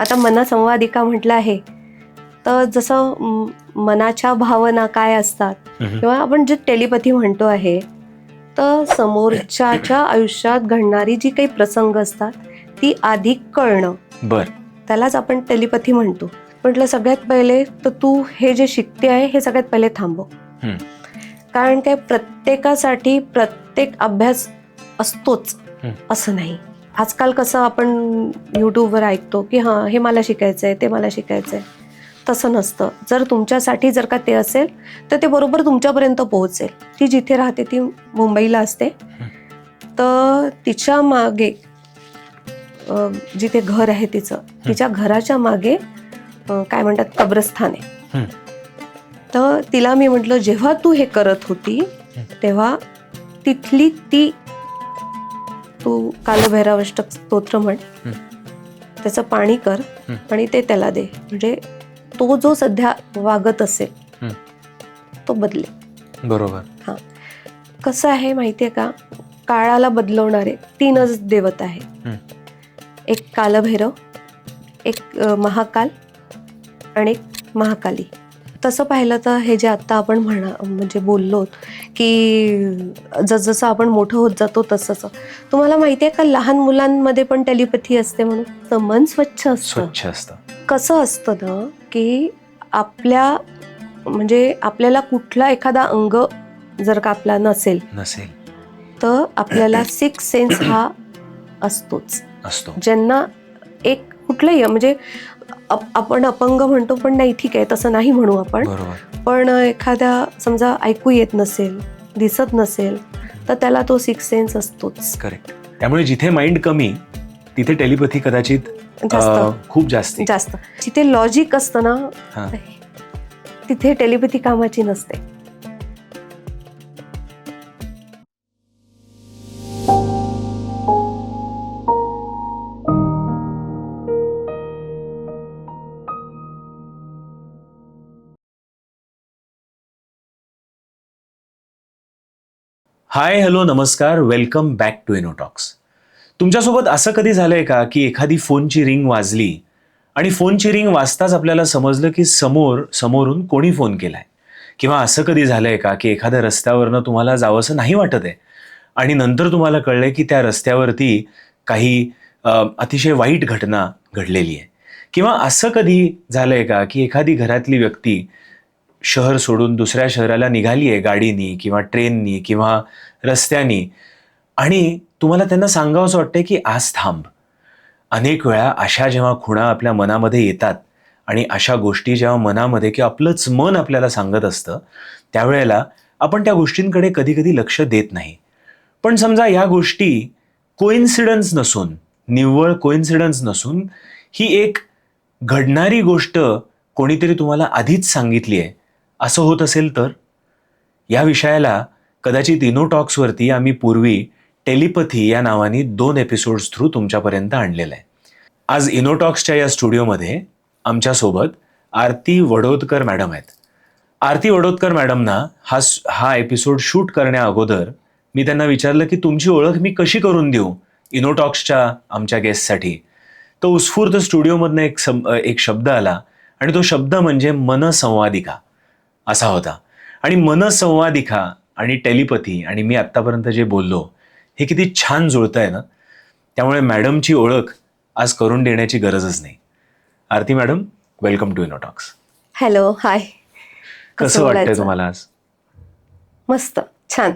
आता मनसंवादिका म्हटलं आहे, तर जसं मनाच्या भावना काय असतात किंवा आपण जे टेलिपॅथी म्हणतो आहे, तर समोरच्याच्या आयुष्यात घडणारी जी काही प्रसंग असतात ती आधी कळणं, बर त्यालाच आपण टेलिपॅथी म्हणतो. म्हटलं सगळ्यात पहिले तर तू हे जे शिकते आहे हे सगळ्यात पहिले थांबव. कारण काय, प्रत्येकासाठी प्रत्येक अभ्यास असतोच असं नाही. आजकाल कसं आपण यूट्यूबवर ऐकतो की हां हे मला शिकायचंय, ते मला शिकायचंय. तसं नसतं. जर तुमच्यासाठी जर का ते असेल तर ते बरोबर तुमच्यापर्यंत पोहोचेल. ती जिथे राहते ती मुंबईला असते, तर तिच्या मागे जिथे घर आहे तिचं, तिच्या घराच्या मागे काय म्हणतात कब्रस्थान आहे. तर तिला मी म्हटलं जेव्हा तू हे करत होती तेव्हा तिथली ती तू कालभैरवाष्टक स्तोत्र म्हण, त्याचं पाणी कर आणि ते त्याला दे, म्हणजे तो जो सध्या वागत असेल तो बदले. बरोबर. हा कसं आहे माहितीये का, काळाला बदलवणारे 3च देवता आहे. एक कालभैरव, एक महाकाल आणि एक महाकाली. तसं पाहिलं तर हे जे आत्ता आपण म्हणजे बोललो की जसजसं आपण मोठं होत जातो तसंच, तुम्हाला माहिती आहे का लहान मुलांमध्ये पण टेलिपॅथी असते म्हणून. तर मन स्वच्छ असतं. कसं असतं ना की म्हणजे आपल्याला कुठला एखादा अंग जर का आपला नसेल तर आपल्याला 6th सेन्स हा असतो. ज्यांना एक कुठलंही म्हणजे आपण अपंग म्हणतो पण नाही, ठीक आहे तसं नाही म्हणू आपण, पण एखाद्या समजा ऐकू येत नसेल, दिसत नसेल, तर त्याला तो 6th सेन्स असतोच. करेक्ट. त्यामुळे जिथे माइंड कमी तिथे टेलिपॅथी कदाचित खूप जास्त. जिथे लॉजिक असतं ना तिथे टेलिपॅथी कामाची नसते. हाय, हॅलो, नमस्कार, वेलकम बॅक टू इनोटॉक्स. तुमच्यासोबत असं कधी झालंय का की एखादी फोनची रिंग वाजली आणि फोनची रिंग वाजताच आपल्याला समजलं की समोरून कोणी फोन केलाय? किंवा असं कधी झालंय का की एखाद्या रस्त्यावरनं तुम्हाला जावंसं नाही वाटत आहे आणि नंतर तुम्हाला कळलंय की त्या रस्त्यावरती काही अतिशय वाईट घटना घडलेली आहे? किंवा असं कधी झालंय का की एखादी घरातली व्यक्ती शहर सोडून दुसऱ्या शहराला निघाली आहे गाडीनी किंवा ट्रेननी किंवा रस्त्यानी, आणि तुम्हाला त्यांना सांगावंसं वाटतंय की आज थांब. अनेक वेळा अशा जेव्हा खुणा आपल्या मनामध्ये येतात आणि अशा गोष्टी जेव्हा मनामध्ये किंवा आपलंच मन आपल्याला सांगत असतं, त्यावेळेला आपण त्या गोष्टींकडे कधी कधी लक्ष देत नाही. पण समजा या गोष्टी कोइन्सिडन्स नसून, निव्वळ कोइन्सिडन्स नसून, ही एक घडणारी गोष्ट कोणीतरी तुम्हाला आधीच सांगितली आहे, असं होत असेल तर? या विषयाला कदाचित इनोटॉक्सवरती आम्ही पूर्वी टेलिपॅथी या नावाने 2 एपिसोड्स थ्रू तुमच्यापर्यंत आणलेलं आहे. आज इनोटॉक्सच्या या स्टुडिओमध्ये आमच्यासोबत आरती वडोदकर मॅडम आहेत. आरती वडोदकर मॅडमना हा एपिसोड शूट करण्या अगोदर मी त्यांना विचारलं की तुमची ओळख मी कशी करून देऊ इनोटॉक्सच्या आमच्या गेस्टसाठी. तो उत्स्फूर्त स्टुडिओमधनं एक शब्द आला आणि तो शब्द म्हणजे मनसंवादिका असा होता. आणि मनसंवादिका आणि टेलिपॅथी आणि मी आत्तापर्यंत जे बोललो हे किती छान जुळतंय ना. त्यामुळे मॅडमची ओळख आज करून देण्याची गरजच नाही. आरती मॅडम, वेलकम टू इनोटॉक्स. हॅलो, हाय. कसं वाटतंय तुम्हाला आज? मस्त, छान.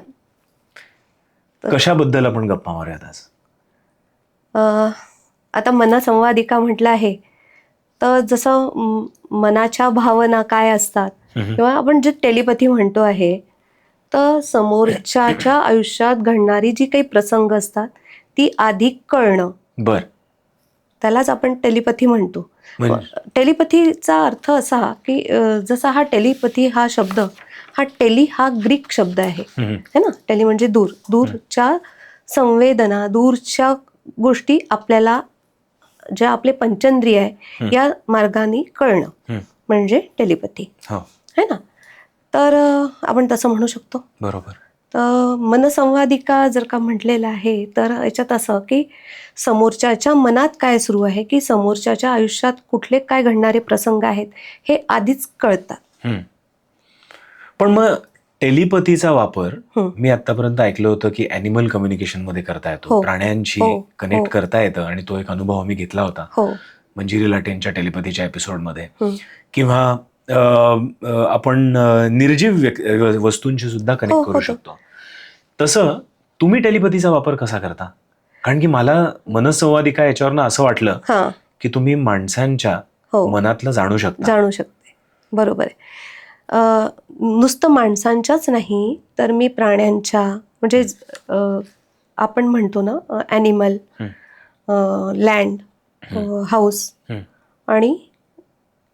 कशाबद्दल आपण गप्पा मारूयात आज? आता मनसंवादिका म्हटलं आहे, तर जसं मनाच्या भावना काय असतात किंवा आपण जे टेलिपॅथी म्हणतो आहे, तर समोरच्याच्या आयुष्यात घडणारी जी काही प्रसंग असतात ती आधी कळणं, त्यालाच आपण टेलिपॅथी म्हणतो. टेलिपॅथीचा अर्थ असा की जसा हा टेलिपॅथी हा शब्द, हा टेली हा ग्रीक शब्द आहे है ना. टेली म्हणजे दूर, दूरच्या संवेदना, दूरच्या गोष्टी आपल्याला ज्या आपले पंचेंद्रिय आहे या मार्गाने कळणं म्हणजे टेलिपॅथी है ना. तर आपण तसं म्हणू शकतो. बरोबर. तर मनसंवादिका जर का म्हटलेलं आहे तर याच्यात असं की समोरच्याच्या मनात काय सुरू आहे, की समोरच्याच्या आयुष्यात कुठले काय घडणारे प्रसंग आहेत हे आधीच कळतात. हम्म. पण मग टेलिपथीचा वापर हम्म. मी आतापर्यंत ऐकलं होतं की ॲनिमल कम्युनिकेशन मध्ये करता येतो, हो. प्राण्यांशी हो. कनेक्ट हो. करता येतं, आणि तो एक अनुभव आम्ही घेतला होता हो. मंजिरी लाटेंच्या टेलिपथीच्या एपिसोडमध्ये. हम्म. किंवा आपण निर्जीव वस्तूंशी सुद्धा हो, कनेक्ट करू होतं. शकतो. तसं तुम्ही टेलिपथीचा वापर कसा करता? कारण की मला मनसंवादिका याच्यावरनं असं वाटलं हां. की तुम्ही माणसांच्या हो. मनातलं जाणू शकता. जाणू शकते. बरोबर आहे. नुसतं माणसांच्याच नाही तर मी प्राण्यांच्या म्हणजे आपण म्हणतो ना ॲनिमल, लँड, हाऊस हम्म. आणि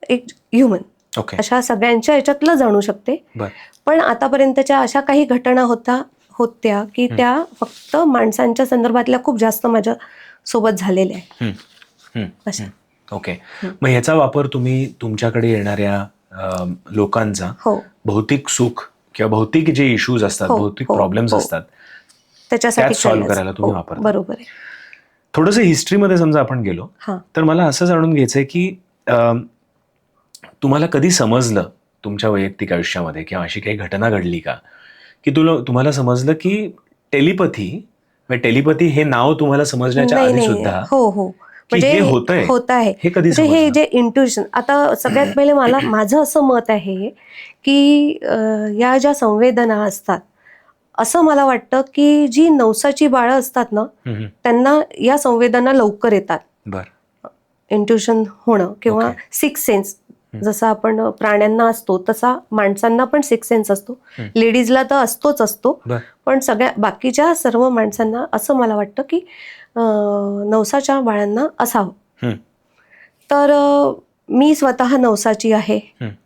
एक ह्युमन, ओके. अशा सगळ्यांच्या याच्यातलं जाणू शकते. बर. पण आतापर्यंतच्या अशा काही घटना होत्या की त्या फक्त माणसांच्या संदर्भातल्या खूप जास्त माझ्या सोबत झालेल्या आहेत. अशा. ओके. मग ह्याचा वापर तुम्ही तुमच्याकडे येणाऱ्या लोकांचा हो. भौतिक सुख किंवा भौतिक जे इश्यूज असतात, हो. भौतिक हो. प्रॉब्लेम्स हो. असतात, त्याच्यासाठी त्यात सॉल्व्ह केलंच. करायला तुम्ही हो, वापरता. बरोबर आहे. थोडंसं हिस्ट्रीमध्ये समजा आपण गेलो हां. तर मला असं जाणून घ्यायचंय की तुम्हाला कधी समजलं तुमच्या वैयक्तिक आयुष्यामध्ये किंवा अशी काही घटना घडली का की तुम्हाला समजलं की टेलिपथी हे नाव तुम्हाला समजण्याच्या नाही आधी नाही. सुद्धा हो हो. की म्हणजे हे होतंय, होत आहे. हे कधी म्हणजे हे समजलं? जे इंट्युशन, आता सगळ्यात पहिले माझं असं मत आहे की या ज्या संवेदना असतात, असं मला वाटतं की जी नवसाची बाळं असतात ना त्यांना या संवेदना लवकर येतात. बर. इंट्युशन होणं किंवा ओके. सिक्स सेन्स, जसा आपण प्राण्यांना असतो तसा माणसांना पण सिक्स सेन्स असतो. लेडीजला तर असतो, बर. पण सगळ्या बाकीच्या सर्व माणसांना असं मला वाटतं की नवसाच्या बाळांना असावं. तर मी स्वतः नवसाची आहे.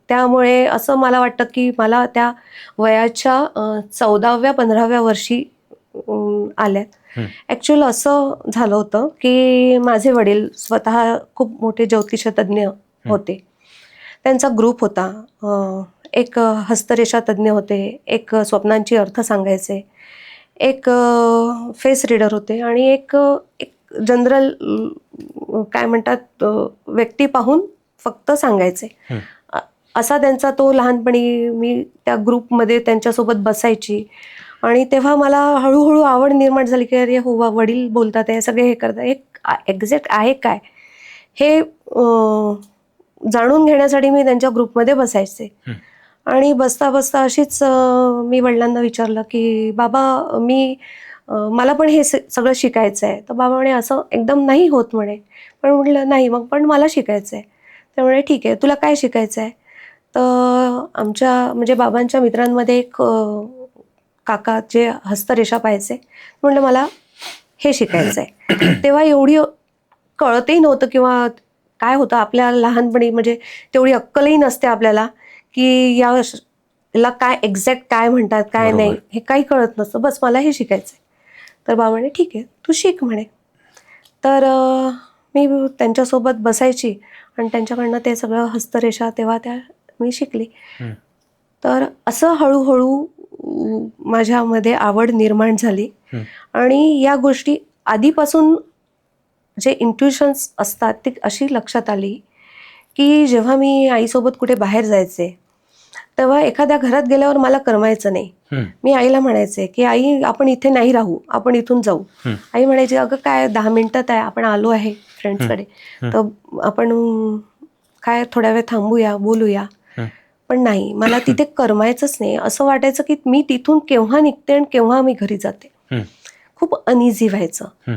त्यामुळे असं मला वाटतं की मला त्या वयाच्या 14व्या-15व्या वर्षी आल्यात. ॲक्च्युअल असं झालं होतं की माझे वडील स्वतः खूप मोठे ज्योतिषतज्ञ होते. त्यांचा ग्रुप होता. एक हस्तरेषा तज्ज्ञ होते, एक स्वप्नांची अर्थ सांगायचे, एक फेस रीडर होते आणि एक जनरल काय म्हणतात व्यक्ती पाहून फक्त सांगायचे. असा त्यांचा तो लहानपणी मी त्या ग्रुपमध्ये त्यांच्यासोबत बसायची आणि तेव्हा मला हळूहळू आवड निर्माण झाली की अरे हो वा, वडील बोलतात आहे, सगळे हे करतात, हे एक्झॅक्ट आहे काय हे जाणून घेण्यासाठी मी त्यांच्या ग्रुपमध्ये बसायचे. आणि बसता बसता अशीच मी वडिलांना विचारलं की बाबा मला पण हे सगळं शिकायचं आहे. तर बाबा म्हणे असं एकदम नाही होत म्हणे. पण म्हटलं नाही, मग पण मला शिकायचं आहे. त्यामुळे ठीक आहे, तुला काय शिकायचं आहे? तर आमच्या म्हणजे बाबांच्या मित्रांमध्ये एक काका जे हस्तरेषा पाहायचे, म्हटलं मला हे शिकायचं आहे. तेव्हा एवढी कळतही नव्हतं किंवा काय होतं आपल्या लहानपणी, म्हणजे तेवढी अक्कलही नसते आपल्याला की याला काय एक्झॅक्ट काय म्हणतात काय नाही हे काही कळत नसतं. बस मला हे शिकायचं आहे. तर बाबा म्हणे ठीक आहे, तू शिक म्हणे. तर मी त्यांच्यासोबत बसायची आणि त्यांच्याकडनं ते सगळं हस्तरेषा तेव्हा त्या मी शिकली. तर असं हळूहळू माझ्यामध्ये आवड निर्माण झाली आणि या गोष्टी आधीपासून जे इंट्युशन्स असतात ती अशी लक्षात आली की जेव्हा मी आईसोबत कुठे बाहेर जायचे तेव्हा एखाद्या घरात गेल्यावर मला करमायचं नाही. मी आईला म्हणायचे की आई आपण इथे नाही राहू, आपण इथून जाऊ. आई म्हणायची अगं काय 10 मिनिटात आहे, आपण आलो आहे फ्रेंड्सकडे, तर आपण काय थोड्या वेळ थांबूया, बोलूया. पण नाही, मला तिथे करमायचंच नाही. असं वाटायचं की मी तिथून केव्हा निघते आणि केव्हा मी घरी जाते. खूप अनइझी व्हायचं.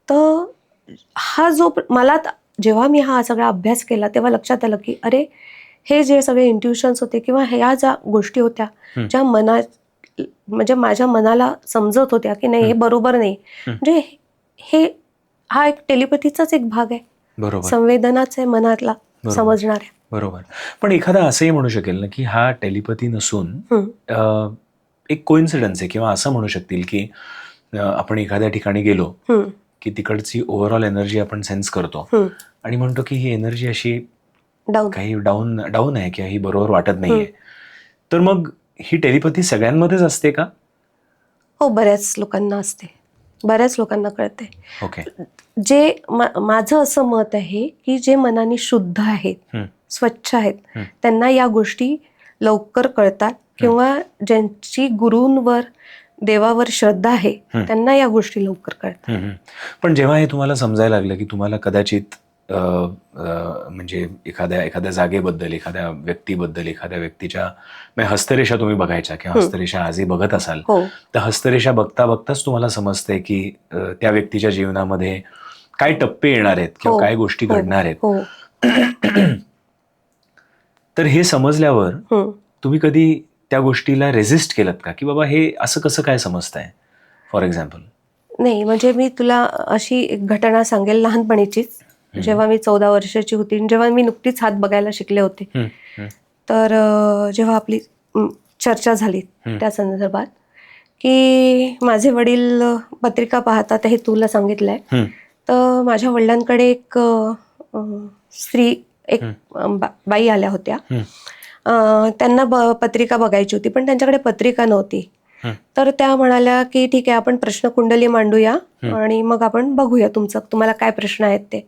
तर हा जो मला जेव्हा मी हा सगळा अभ्यास केला तेव्हा लक्षात आलं की अरे हे जे सगळे इंट्युशन्स होते किंवा ह्या ज्या गोष्टी होत्या ज्या म्हणजे माझ्या मनाला समजत होत्या की नाही हे बरोबर नाही, म्हणजे हा एक टेलिपथीचाच एक भाग आहे. बरोबर. संवेदनाच आहे मनातला समजणाऱ्या. बरोबर. पण एखादा असंही म्हणू शकेल ना की हा टेलिपथी नसून एक कोइन्सिडन्स आहे, किंवा असं म्हणू शकतील की आपण एखाद्या ठिकाणी गेलो की तिकडची ओव्हरऑल एनर्जी आपण सेन्स करतो आणि म्हणतो की ही एनर्जी अशी काही डाऊन आहे किंवा ही बरोबर वाटत नाहीये. तर मग ही टेलिपथी सगळ्यांमध्येच असते का, हो, बऱ्याच लोकांना असते, बऱ्याच लोकांना कळते. ओके. जे माझं असं मत आहे की जे मनाने शुद्ध आहेत, स्वच्छ आहेत, त्यांना या गोष्टी लवकर कळतात, किंवा ज्यांची गुरूंवर देवावर श्रद्धा आहे त्यांना या गोष्टी लवकर कळतात. पण जेव्हा हे तुम्हाला समजायला लागलं की तुम्हाला कदाचित म्हणजे एखाद्या जागेबद्दल, एखाद्या व्यक्तीबद्दल, एखाद्या व्यक्तीच्या म्हणजे हस्तरेषा तुम्ही बघायच्या किंवा हस्तरेषा आजही बघत असाल, तर हस्तरेषा बघता बघताच तुम्हाला समजते की त्या व्यक्तीच्या जीवनामध्ये काय टप्पे येणार आहेत किंवा काय गोष्टी घडणार आहेत. तर हे समजल्यावर तुम्ही कधी त्या गोष्टीला रेझिस्ट केलं का, की बाबा हे असं कसं काय समजताय, फॉर एक्झाम्पल? नाही, म्हणजे मी तुला अशी एक घटना सांगेल लहानपणीचीच. जेव्हा मी 14 वर्षाची होती, जेव्हा मी नुकतीच हात बघायला शिकले होते, तर जेव्हा आपली चर्चा झाली त्या संदर्भात की माझे वडील पत्रिका पाहतात हे तुला सांगितलंय, तर माझ्या वडिलांकडे एक स्त्री, एक बाई आल्या होत्या. त्यांना पत्रिका बघायची होती, पण त्यांच्याकडे पत्रिका नव्हती. तर त्या म्हणाल्या की ठीक आहे, आपण प्रश्नकुंडली मांडूया आणि मग आपण बघूया तुम्हाला काय प्रश्न आहेत ते.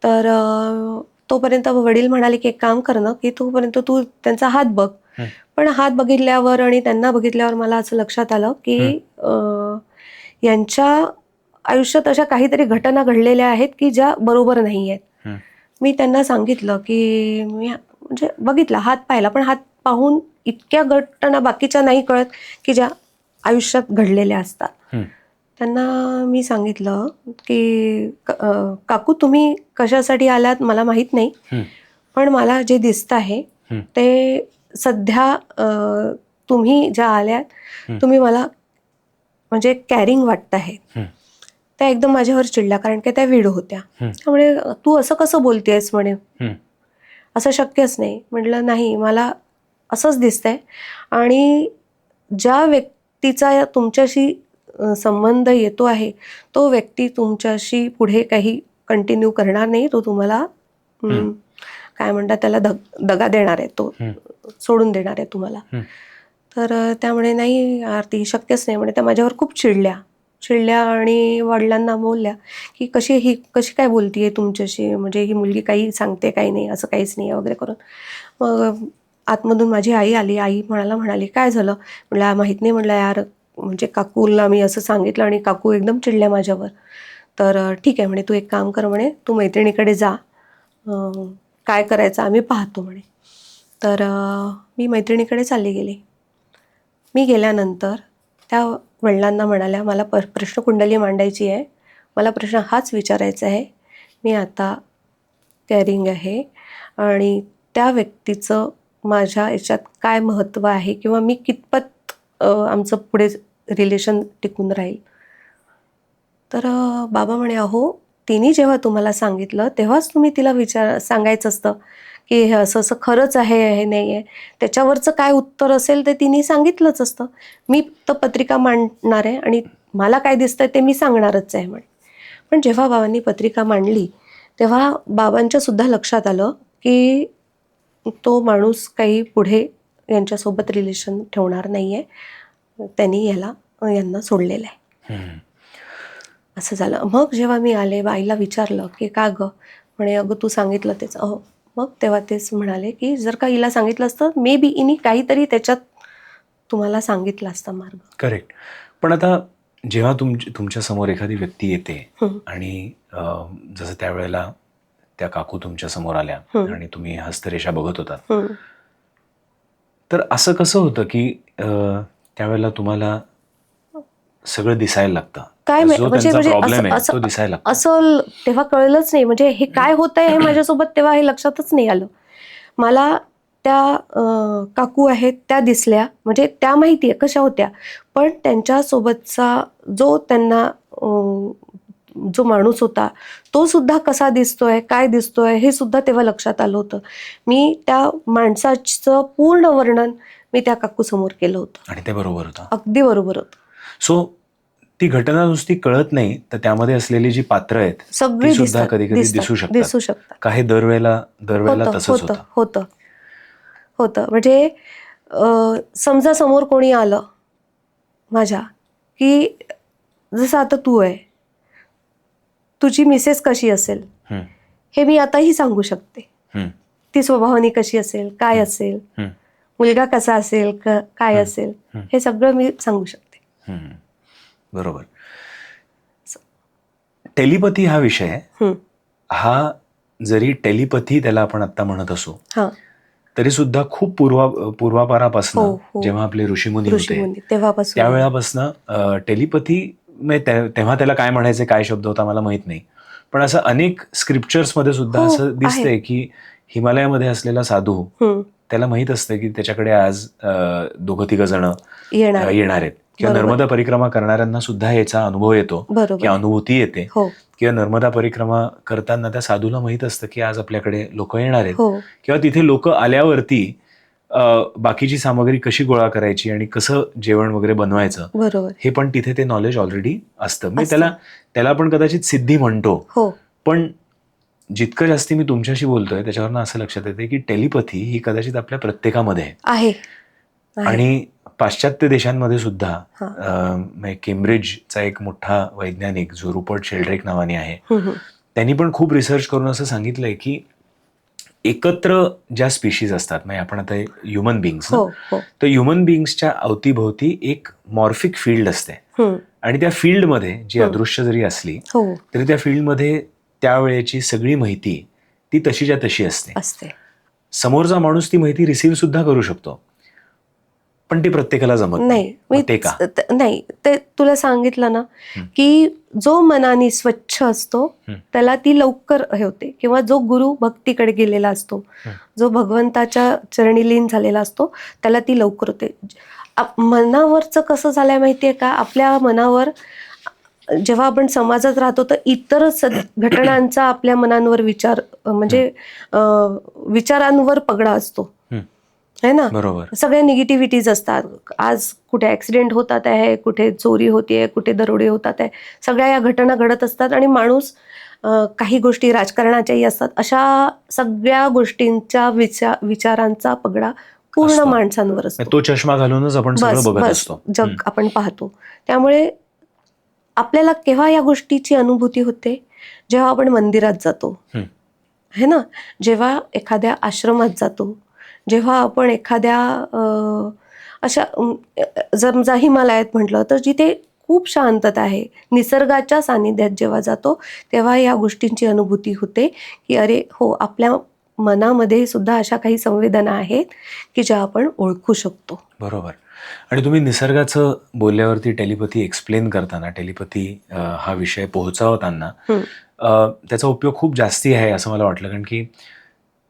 तर तोपर्यंत वडील म्हणाले की एक काम कर ना, की तोपर्यंत तू त्यांचा हात बघ. पण हात बघितल्यावर आणि त्यांना बघितल्यावर मला असं लक्षात आलं की यांच्या आयुष्यात अशा काहीतरी घटना घडलेल्या आहेत की ज्या बरोबर नाही आहेत. मी त्यांना सांगितलं की मी म्हणजे बघितला, हात पाहिला, पण हात पाहून इतक्या घटना बाकीच्या नाही कळत की ज्या आयुष्यात घडलेल्या असतात. त्यांना मी सांगितलं की काकू, तुम्ही कशासाठी आलात मला माहीत नाही, पण मला जे दिसत आहे ते सध्या तुम्ही ज्या आल्यात तुम्ही मला म्हणजे कॅरिंग वाटत आहे. त्या एकदम माझ्यावर चिडल्या, कारण की त्या विडो होत्या. त्यामुळे तू असं कसं बोलतेस म्हणे, असं शक्यच नाही. म्हटलं नाही, मला असंच दिसतंय, आणि ज्या व्यक्तीचा तुमच्याशी संबंध येतो आहे तो व्यक्ती तुमच्याशी पुढे काही कंटिन्यू करणार नाही, तो तुम्हाला काय म्हणतात त्याला दगा देणार आहे, तो सोडून देणार आहे तुम्हाला. तर त्यामुळे नाही आरती, शक्यच नाही म्हणे. त्या माझ्यावर खूप चिडल्या आणि वडिलांना बोलल्या की कशी काय बोलतीये तुमच्याशी, म्हणजे ही मुलगी काही सांगते काही नाही, असं काहीच नाही वगैरे करून. मग आतमधून माझी आई आली. आई म्हणाली काय झालं. म्हटलं माहीत नाही, म्हटलं यार, म्हणजे काकूला मी असं सांगितलं आणि काकू एकदम चिडल्या माझ्यावर. तर ठीक आहे म्हणे, तू एक काम कर म्हणे, तू मैत्रिणीकडे जा, काय करायचं आम्ही पाहतो म्हणे. तर मी मैत्रिणीकडे चालली गेली. मी गेल्यानंतर त्या वडिलांना म्हणाल्या, मला प्रश्नकुंडली मांडायची आहे, मला प्रश्न हाच विचारायचा आहे, मी आता कॅरिंग आहे आणि त्या व्यक्तीचं माझ्या याच्यात काय महत्त्व आहे, किंवा मी कितपत आमचं पुढे रिलेशन टिकून राहील. तर बाबा म्हणे, अहो तिने जेव्हा तुम्हाला सांगितलं तेव्हाच तुम्ही तिला सांगायचं असतं की हे असं असं खरंच आहे, हे नाही आहे. त्याच्यावरचं काय उत्तर असेल ते तिने सांगितलंच असतं. मी तर पत्रिका मांडणार आहे आणि मला काय दिसतंय ते मी सांगणारच आहे म्हणे. पण जेव्हा बाबांनी पत्रिका मांडली तेव्हा बाबांच्या सुद्धा लक्षात आलं की तो माणूस काही पुढे यांच्यासोबत रिलेशन ठेवणार नाही आहे, त्यांनी यांना सोडलेलं आहे. असं झालं. मग जेव्हा मी आले, बाईला विचारलं की का गं, म्हणे अगं तू सांगितलं तेच. अहो, मग तेव्हा तेच म्हणाले की जर का हिला सांगितलं असतं, मे बी हिने काहीतरी त्याच्यात तुम्हाला सांगितलं असतं मार्ग. करेक्ट. पण आता जेव्हा तुमच्या समोर एखादी व्यक्ती येते आणि जसं त्यावेळेला त्या काकू तुमच्या समोर आल्या आणि तुम्ही हस्तरेषा बघत होता, तर असं कसं होतं की त्यावेळेला तुम्हाला सगळं दिसायला लागतं, काय म्हणजे प्रॉब्लेम आहे तो दिसायला लागतो? असं तेव्हा कळलंच नाही, म्हणजे हे काय होतंय हे माझ्यासोबत तेव्हा हे लक्षातच नाही आलं. मला त्या काकू आहेत त्या दिसल्या, म्हणजे त्या माहिती आहे कशा होत्या, पण त्यांच्यासोबतचा जो त्यांना जो माणूस होता तो सुद्धा कसा दिसतोय, काय दिसतोय हे सुद्धा तेव्हा लक्षात आलं होतं. मी त्या माणसाचं पूर्ण वर्णन मी त्या काकू समोर केलं होतं आणि ते बरोबर होतं, अगदी बरोबर होतं. सो ती घटना नुसती कळत नाही, तर त्यामध्ये असलेली जी पात्र आहेत ती सुद्धा कधी कधी दिसू शकतात. काही दरवेळेला तसंच होतं. म्हणजे समजा समोर कोणी आलं माझ्या, की जसं आता तू आहे, तुझी मिसेस कशी असेल हे मी आताही सांगू शकते. ती स्वभावाने कशी असेल, काय असेल, मुलगा कसा असेल, काय असेल, हे सगळं मी सांगू शकते. बरोबर. टेलिपॅथी हा विषय हा जरी टेलिपॅथी त्याला आपण आता म्हणत असू तरी सुद्धा खूप पूर्वापारापासून जेव्हा आपले ऋषीमुनी होते तेव्हापासून त्यावेळापासून टेलिपॅथी तेव्हा त्याला काय म्हणायचे, काय शब्द होता मला माहित नाही, पण असं अनेक स्क्रिप्चर्स मध्ये सुद्धा असं दिसतंय की हिमालयामध्ये असलेला साधू त्याला माहित असतं की त्याच्याकडे आज 2-3 जण येणार आहेत, किंवा नर्मदा परिक्रमा करणाऱ्यांना सुद्धा याचा अनुभव येतो किंवा अनुभूती येते, किंवा नर्मदा परिक्रमा करताना त्या साधूला माहित असतं की आज आपल्याकडे लोक येणार आहेत, किंवा तिथे लोक आल्यावरती बाकीची सामग्री कशी गोळा करायची आणि कसं जेवण वगैरे बनवायचं हे पण तिथे ते नॉलेज ऑलरेडी असतं. मी त्याला आपण कदाचित सिद्धी म्हणतो, पण जितकं जास्ती मी तुमच्याशी बोलतोय त्याच्यावरनं असं लक्षात येते की टेलिपॅथी ही कदाचित आपल्या प्रत्येकामध्ये आहे. आणि पाश्चात्य देशांमध्ये सुद्धा केम्ब्रिजचा एक मोठा वैज्ञानिक जो रुपर्ट शेल्ड्रेक नावाने आहे, त्यांनी पण खूप रिसर्च करून असं सांगितलंय की एकत्र ज्या स्पीशीज असतात, म्हणजे आपण आता ह्युमन बिंग्स, तर ह्युमन बिंग्सच्या अवतीभोवती एक मॉर्फिक फील्ड असते, आणि त्या फील्डमध्ये जी अदृश्य जरी असली तरी त्या फील्डमध्ये त्यावेळेची सगळी माहिती ती तशीच्या तशी असते. समोरचा माणूस ती माहिती रिसीव्ह सुद्धा करू शकतो, पण ती प्रत्येकाला जमत नाही. नाही, ते तुला सांगितलं ना की जो मनाने स्वच्छ असतो त्याला ती लवकर हे होते, किंवा जो गुरु भक्तीकडे गेलेला असतो, जो भगवंताच्या चरणी लीन झालेला असतो त्याला ती लवकर होते. मनावरचं कसं झालंय माहितीये का, आपल्या मनावर जेव्हा आपण समाजात राहतो तर इतर घटनांचा आपल्या मनांवर विचार, म्हणजे विचारांवर पगडा असतो, है ना. बरोबर. सगळ्या निगेटिव्हिटीज असतात. आज कुठे ऍक्सिडेंट होतात आहे, कुठे चोरी होतीये, कुठे दरोडे होतात आहे, सगळ्या या घटना घडत असतात, आणि माणूस काही गोष्टी राजकारणाच्याही असतात, अशा सगळ्या गोष्टींच्या विचारांचा पगडा पूर्ण माणसांवर असतो. तो चष्मा घालूनच आपण सगळं बघत असतो, जग आपण पाहतो. त्यामुळे आपल्याला केव्हा या गोष्टीची अनुभूती होते, जेव्हा आपण मंदिरात जातो, है ना, जेव्हा एखाद्या आश्रमात जातो, जेव्हा आपण एखाद्या अशा समजा हिमालयात म्हटलं तर जिथे खूप शांतता आहे, निसर्गाच्या सानिध्यात जेव्हा जातो तेव्हा या गोष्टींची अनुभूती होते की अरे हो, आपल्या मनामध्ये सुद्धा अशा काही संवेदना आहेत की ज्या आपण ओळखू शकतो. बरोबर. आणि तुम्ही निसर्गाचं बोलल्यावरती टेलिपॅथी एक्सप्लेन करताना, टेलिपॅथी हा विषय पोहोचवताना त्याचा उपयोग खूप जास्ती आहे असं मला वाटलं, कारण की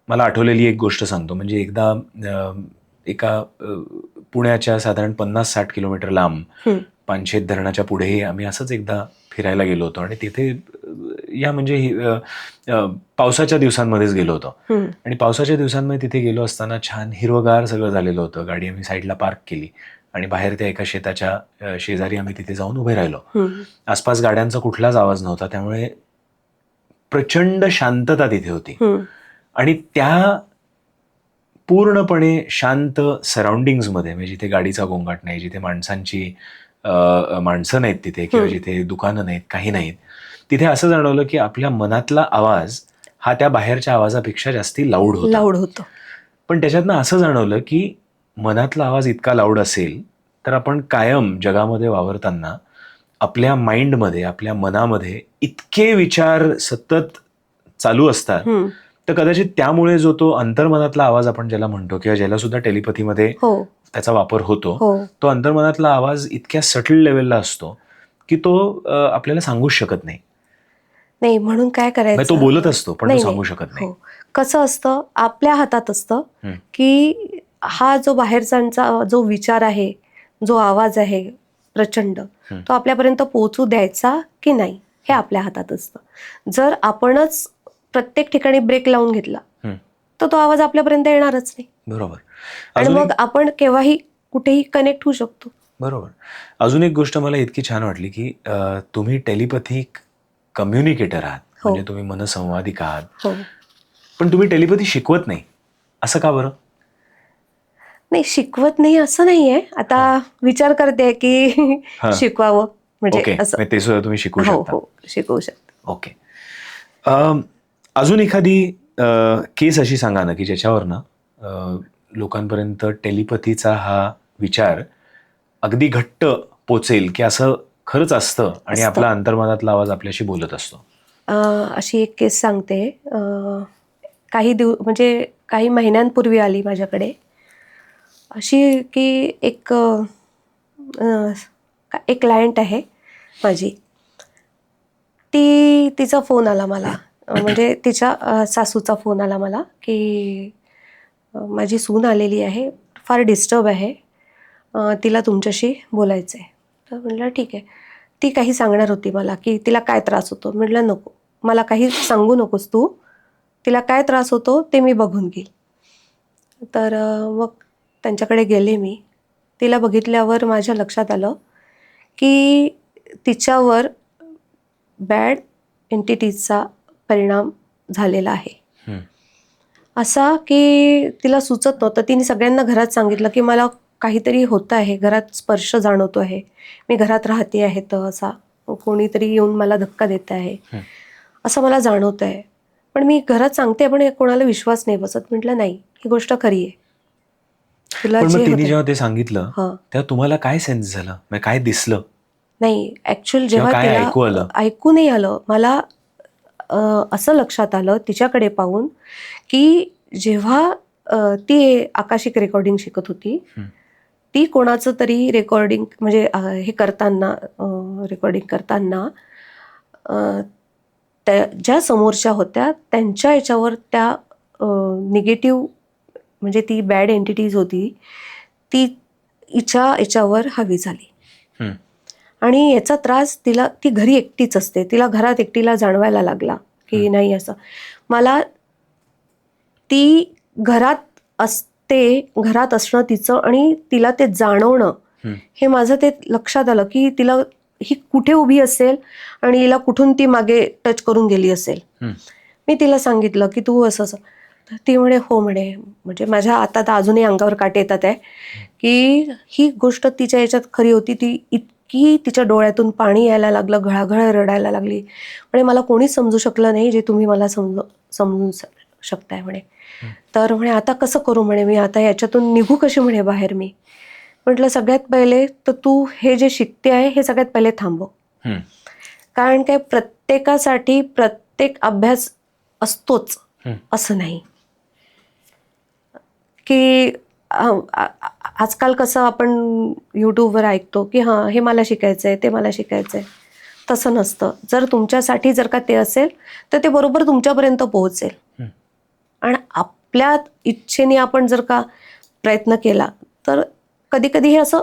मला आठवलेली एक गोष्ट सांगतो. म्हणजे एकदा एका पुण्याच्या साधारण 50-60 किलोमीटर लांब पानशेत धरणाच्या पुढेही आम्ही असंच एकदा फिरायला गेलो होतो, आणि तिथे या म्हणजे पावसाच्या दिवसांमध्येच गेलो होतो, आणि पावसाच्या दिवसांमध्ये तिथे गेलो असताना छान हिरवगार सगळं झालेलं होतं. गाडी आम्ही साईडला पार्क केली आणि बाहेर त्या एका शेताच्या शेजारी आम्ही तिथे जाऊन उभे राहिलो. आसपास गाड्यांचा कुठलाच आवाज नव्हता, त्यामुळे प्रचंड शांतता तिथे होती, आणि त्या पूर्णपणे शांत सराउंडिंग्समध्ये, म्हणजे जिथे गाडीचा गोंगाट नाही, जिथे माणसं नाहीत तिथे, किंवा जिथे दुकानं नाहीत, काही नाहीत, तिथे असं जाणवलं की आपल्या मनातला आवाज हा त्या बाहेरच्या आवाजापेक्षा जास्ती लाऊड होतो. पण त्याच्यातनं असं जाणवलं की मनातला आवाज इतका लाऊड असेल तर आपण कायम जगामध्ये वावरताना आपल्या माइंडमध्ये, आपल्या मनामध्ये इतके विचार सतत चालू असतात, तर कदाचित त्यामुळे जो तो अंतर्मनातला आवाज आपण ज्याला म्हणतो, किंवा ज्याला सुद्धा टेलिपॅथीमध्ये त्याचा वापर होतो, तो अंतर्मनातला आवाज इतक्या सटल लेवलला असतो की तो आपल्याला सांगूच शकत नाही. म्हणून काय करायचं, तो बोलत असतो पण तो सांगू शकत नाही. कसं असतं, आपल्या हातात असतं की हा जो बाहेरचा जो विचार आहे, जो आवाज आहे प्रचंड, तो आपल्यापर्यंत पोहोचू द्यायचा की नाही हे आपल्या हातात असतं. जर आपणच प्रत्येक ठिकाणी ब्रेक लावून घेतला तर तो आवाज आपल्यापर्यंत येणारच नाही. बरोबर. आणि मग आपण केव्हाही कुठेही कनेक्ट होऊ शकतो. बरोबर. अजून एक गोष्ट मला इतकी छान वाटली की तुम्ही टेलिपॅथिक कम्युनिकेटर आहात, म्हणजे तुम्ही मनसंवादिक आहात, पण तुम्ही टेलिपॅथी शिकवत नाही, असं का बरं? नाही, शिकवत नाही असं नाहीये. आता विचार करते की शिकवावं, म्हणजे ओके, असं. ते सुद्धा तुम्ही शिकवू हो शकता. हो, शिकवू शकते. ओके. अजून एखादी केस अशी सांगा ना की ज्याच्यावर ना लोकांपर्यंत टेलिपथीचा हा विचार अगदी घट्ट पोचेल की असं खरंच असतं आणि असतं. आपला अंतर्मनातला आवाज आपल्याशी बोलत असतो. अशी एक केस सांगते. म्हणजे काही महिन्यांपूर्वी आली माझ्याकडे. अशी की एक क्लायंट आहे माझी. तिचा फोन आला मला, म्हणजे तिच्या सासूचा फोन आला मला की माझी सून आलेली आहे, फार डिस्टर्ब आहे, तिला तुमच्याशी बोलायचं आहे. तर म्हटलं ठीक आहे. ती काही सांगणार होती मला की तिला काय त्रास होतो. म्हटलं नको, मला काही सांगू नकोस तू, तिला काय त्रास होतो ते मी बघून घेईल. तर मग त्यांच्याकडे गेले मी. तिला बघितल्यावर माझ्या लक्षात आलं की तिच्यावर बॅड एंटिटीजचा परिणाम झालेला आहे. असा की तिला सुचत नव्हतं. तिने सगळ्यांना घरात सांगितलं की मला काहीतरी होतं आहे, घरात स्पर्श जाणवतो आहे, मी घरात राहते आहे तर असा कोणीतरी येऊन मला धक्का देत आहे असं मला जाणवतं आहे. पण मी घरात सांगते पण कोणाला विश्वास नाही बसत. म्हटलं नाही, ही गोष्ट खरी आहे. तुला पण जे मग तिने होतंय. जेव्हा ते सांगितलं हां. तेव्हा तुम्हाला काय सेन्स झालं, म्हणजे काय दिसलं नाही, ॲक्च्युअल किंवा जेव्हा काय तिला ऐकू आलं? ऐकू नाही आलं मला. असं लक्षात आलं तिच्याकडे पाहून की जेव्हा ती आकाशिक रेकॉर्डिंग शिकत होती, ती कोणाचं तरी रेकॉर्डिंग म्हणजे हे करताना, रेकॉर्डिंग करताना त्या ज्या समोरच्या होत्या त्यांच्या याच्यावर त्या निगेटिव्ह, म्हणजे ती बॅड एंटिटीज होती, ती हिच्या याच्यावर हवी झाली. आणि याचा त्रास ती घरी एकटीच असते, तिला घरात एकटीला जाणवायला लागला की नाही असं. मला ती घरात असते, घरात असणं तिचं आणि तिला ते जाणवणं, हे माझं ते लक्षात आलं की ही कुठे उभी असेल आणि हिला कुठून ती मागे टच करून गेली असेल. मी तिला सांगितलं की तू असं असं. तर ती म्हणे हो म्हणे. म्हणजे माझ्या आता तर अजूनही अंगावर काटे येतात आहे की ही गोष्ट तिच्या याच्यात खरी होती. ती इतकी तिच्या डोळ्यातून पाणी यायला लागलं, घळाघळ रडायला लागली. म्हणे मला कोणीच समजू शकलं नाही जे तुम्ही मला समजून शकताय म्हणे. तर म्हणे आता कसं करू म्हणे, मी आता याच्यातून निघू कशी म्हणे बाहेर मी. म्हटलं सगळ्यात पहिले तर तू हे जे शिकते आहे हे सगळ्यात पहिले थांबव. कारण काय प्रत्येकासाठी प्रत्येक अभ्यास असतोच असं नाही. की आजकाल कसं आपण यूट्यूबवर ऐकतो की हां हे मला शिकायचं आहे, ते मला शिकायचं आहे. तसं नसतं. जर तुमच्यासाठी जर का ते असेल तर ते बरोबर तुमच्यापर्यंत पोहोचेल. आणि आपल्या इच्छेने आपण जर का प्रयत्न केला तर कधी कधी हे असं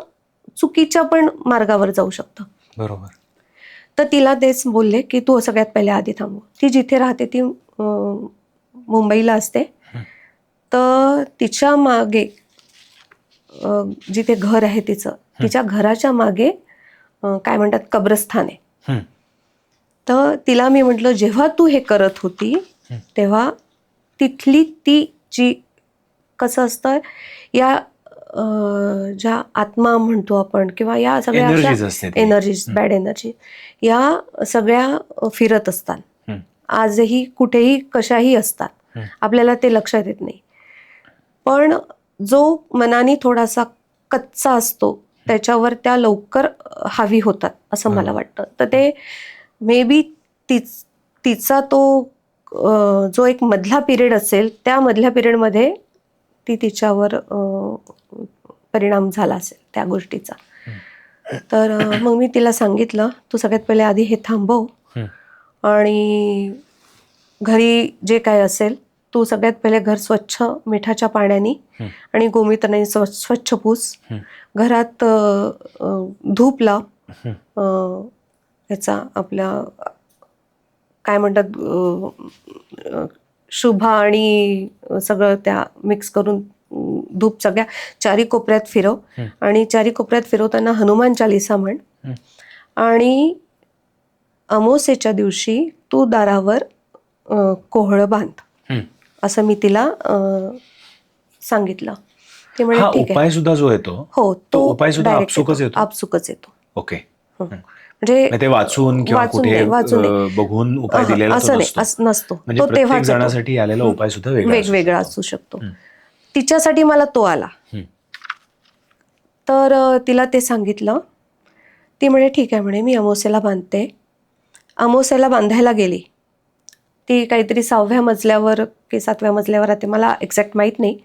चुकीच्या पण मार्गावर जाऊ शकतं. बरोबर. तर तिला तेच बोलले की तू सगळ्यात पहिले आधी थांबव. ती जिथे राहते ती मुंबईला असते. तर तिच्या मागे जिथे घर आहे तिचं, तिच्या घराच्या मागे काय म्हणतात कब्रस्थान आहे. तर तिला मी म्हटलं जेव्हा तू हे करत होती तेव्हा तिथली ती जी कसं असतं या ज्या आत्मा म्हणतो आपण किंवा या सगळ्या अशा एनर्जीज, बॅड एनर्जी, या सगळ्या फिरत असतात. आजही कुठेही कशाही असतात, आपल्याला ते लक्षात येत नाही. पण जो मनाने थोडासा कच्चा असतो त्याच्यावर त्या लवकर हावी होतात असं मला वाटतं. तर ते मे बी तिचा तो जो एक मधला पिरियड असेल त्या मधल्या पिरियडमध्ये तिच्यावर परिणाम झाला असेल त्या गोष्टीचा. तर मग मी तिला सांगितलं तू सगळ्यात पहिले आधी हे थांबव आणि घरी जे काय असेल तू सगळ्यात पहिले घर स्वच्छ मिठाच्या पाण्याने आणि गोमूत्राने स्वच्छ पुस. घरात धूप लाव, याचा आपल्या काय म्हणतात शुभ आणि सगळं त्या मिक्स करून धूप सगळ्या चारी कोपऱ्यात फिरव. आणि चारी कोपऱ्यात फिरवताना हनुमान चालिसा म्हण. आणि अमावास्येच्या दिवशी तू दारावर कोहळं बांध, असं मी तिला सांगितलं. ती म्हणे हा ठीक आहे. उपाय सुद्धा जो येतो हो, तो उपाय सुद्धा direct आपसुकच येतो. आपसुकच येतो. ओके. म्हणजे ते वाचून किंवा कुठे वाचून नाही. बघून उपाय दिलेला तो असं नाही, नसतो. असं नसतो. म्हणजे तो प्रत्येक तेव्हाच येतो. जणासाठी आलेला उपाय सुद्धा वेगवेगळा असू शकतो. तिच्यासाठी मला तो आला. तर तिला ते सांगितलं. ती म्हणे ठीक आहे म्हणे, मी अमावस्येला बांधते. अमावस्येला बांधायला गेली. ती काहीतरी 6व्या मजल्यावर की 7व्या मजल्यावर, ते मला एक्झॅक्ट माहीत नाही.